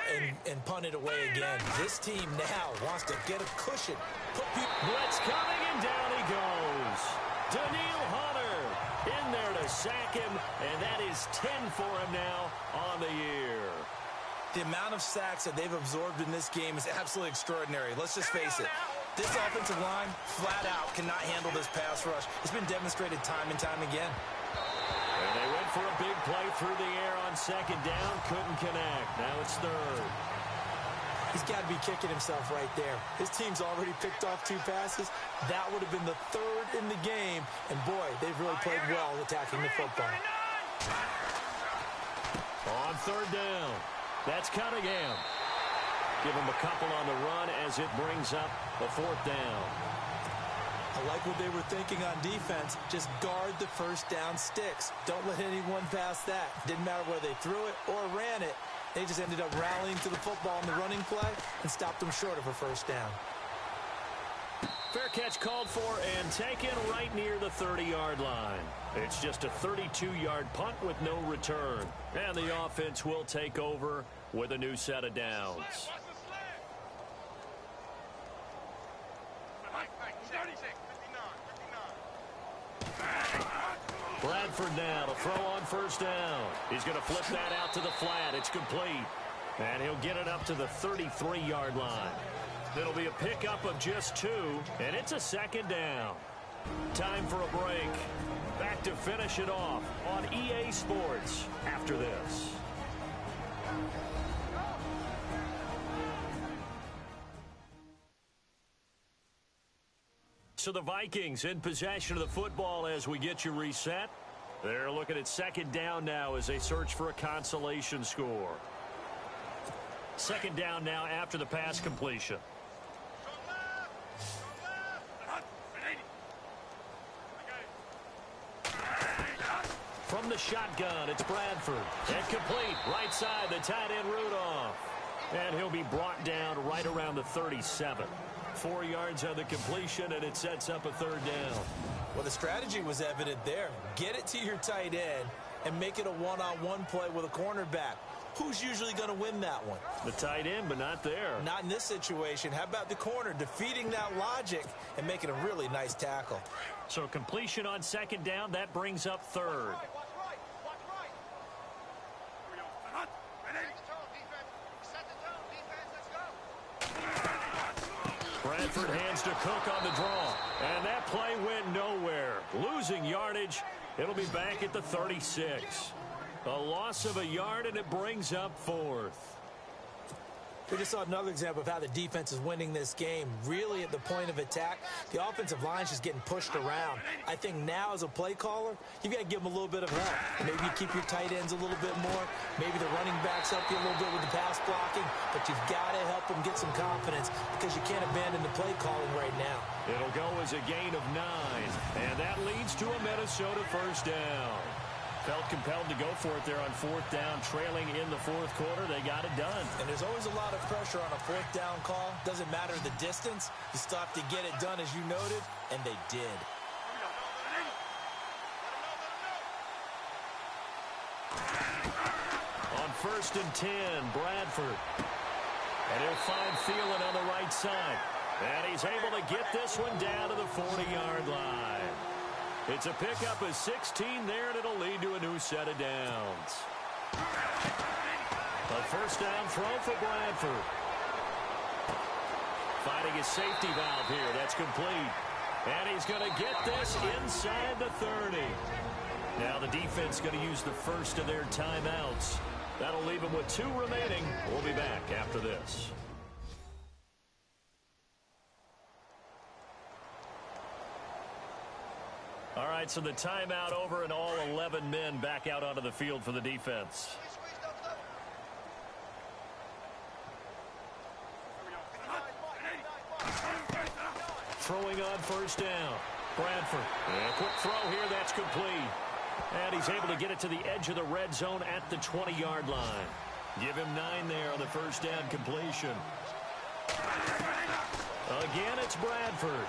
and punt it away again. This team now wants to get a cushion. Blitz coming, and down he goes. Daniil Hunter in there to sack him, and that is 10 for him now on the year. The amount of sacks that they've absorbed in this game is absolutely extraordinary. Let's just face it. This offensive line, flat out, cannot handle this pass rush. It's been demonstrated time and time again. And they went for a big play through the air on second down. Couldn't connect. Now it's third. He's got to be kicking himself right there. His team's already picked off 2 passes. That would have been the 3rd in the game. And, boy, they've really played well attacking the football. On third down, that's Cunningham. Give him a couple on the run as it brings up a 4th down. I like what they were thinking on defense. Just guard the first down sticks. Don't let anyone pass that. Didn't matter whether they threw it or ran it. They just ended up rallying to the football in the running play and stopped them short of a first down. Fair catch called for and taken right near the 30-yard line. It's just a 32-yard punt with no return. And the offense will take over with a new set of downs. Bradford now to throw on first down. He's going to flip that out to the flat. It's complete. And he'll get it up to the 33-yard line. It'll be a pickup of just 2, and it's a 2nd down. Time for a break. Back to finish it off on EA Sports after this. So the Vikings in possession of the football as we get you reset. They're looking at 2nd down now as they search for a consolation score. 2nd down now after the pass completion. From the shotgun, it's Bradford. And complete, right side, the tight end Rudolph. And he'll be brought down right around the 37. 4 yards on the completion, and it sets up a 3rd down. Well, the strategy was evident there. Get it to your tight end and make it a one-on-one play with a cornerback. Who's usually going to win that one? The tight end, but not there. Not in this situation. How about the corner defeating that logic and making a really nice tackle? So completion on 2nd down, that brings up 3rd. Bradford hands to Cook on the draw. And that play went nowhere. Losing yardage. It'll be back at the 36. A loss of a yard, and it brings up 4th. We just saw another example of how the defense is winning this game. Really at the point of attack, the offensive line's just getting pushed around. I think now as a play caller, you've got to give them a little bit of help. Maybe you keep your tight ends a little bit more. Maybe the running backs help you a little bit with the pass blocking. But you've got to help them get some confidence because you can't abandon the play calling right now. It'll go as a gain of 9. And that leads to a Minnesota first down. Felt compelled to go for it there on 4th down, trailing in the 4th quarter. They got it done. And there's always a lot of pressure on a 4th down call. Doesn't matter the distance. You still have to get it done, as you noted, and they did. first and 10. Bradford. And he'll find Thielen on the right side. And he's able to get this one down to the 40-yard line. It's a pickup of 16 there, and it'll lead to a new set of downs. A first down throw for Bradford. Finding his safety valve here. That's complete. And he's going to get this inside the 30. Now the defense going to use the first of their timeouts. That'll leave them with 2 remaining. We'll be back after this. All right, so the timeout over and all 11 men back out onto the field for the defense. Throwing on first down. Bradford. And a quick throw here. That's complete. And he's able to get it to the edge of the red zone at the 20-yard line. Give him 9 there on the first down completion. Again, it's Bradford.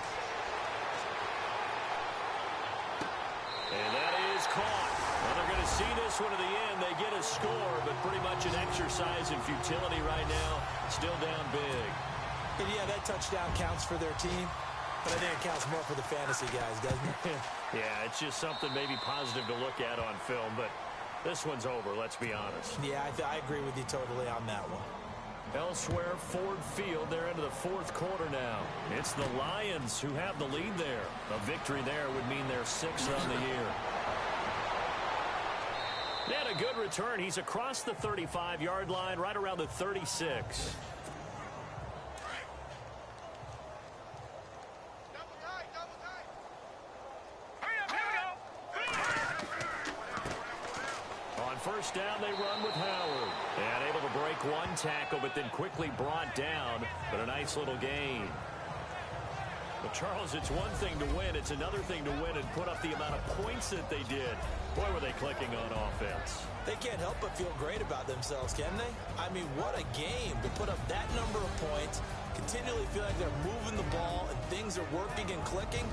And that is caught. Well, they're going to see this one to the end. They get a score, but pretty much an exercise in futility right now. Still down big. And yeah, that touchdown counts for their team, but I think it counts more for the fantasy guys, doesn't it? Yeah, it's just something maybe positive to look at on film, but this one's over, let's be honest. Yeah, I agree with you totally on that one. Elsewhere, Ford Field, they're into the 4th quarter now. It's the Lions who have the lead there. A victory there would mean they're 6th on the year. They had a good return. He's across the 35-yard line, right around the 36. First down, they run with Howard. And able to break one tackle, but then quickly brought down. But a nice little gain. But, Charles, it's one thing to win. It's another thing to win and put up the amount of points that they did. Boy, were they clicking on offense. They can't help but feel great about themselves, can they? I mean, what a game to put up that number of points, continually feel like they're moving the ball and things are working and clicking.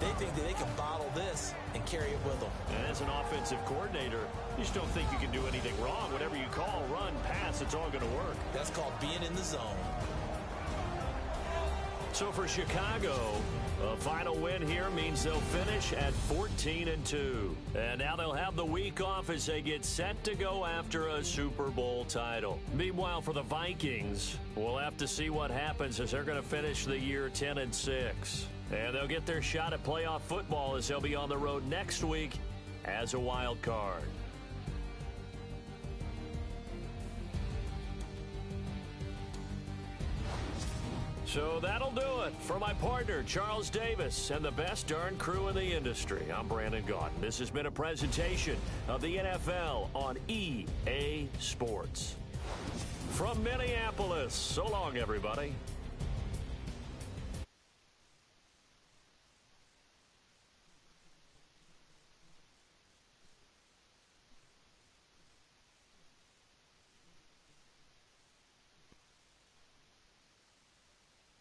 They think that they can bottle this and carry it with them. And as an offensive coordinator, you just don't think you can do anything wrong. Whatever you call, run, pass, it's all going to work. That's called being in the zone. So for Chicago, a final win here means they'll finish at 14-2. And now they'll have the week off as they get set to go after a Super Bowl title. Meanwhile, for the Vikings, we'll have to see what happens as they're going to finish the year 10-6. And they'll get their shot at playoff football as they'll be on the road next week as a wild card. So that'll do it for my partner, Charles Davis, and the best darn crew in the industry. I'm Brandon Gaudin. This has been a presentation of the NFL on EA Sports. From Minneapolis, so long, everybody.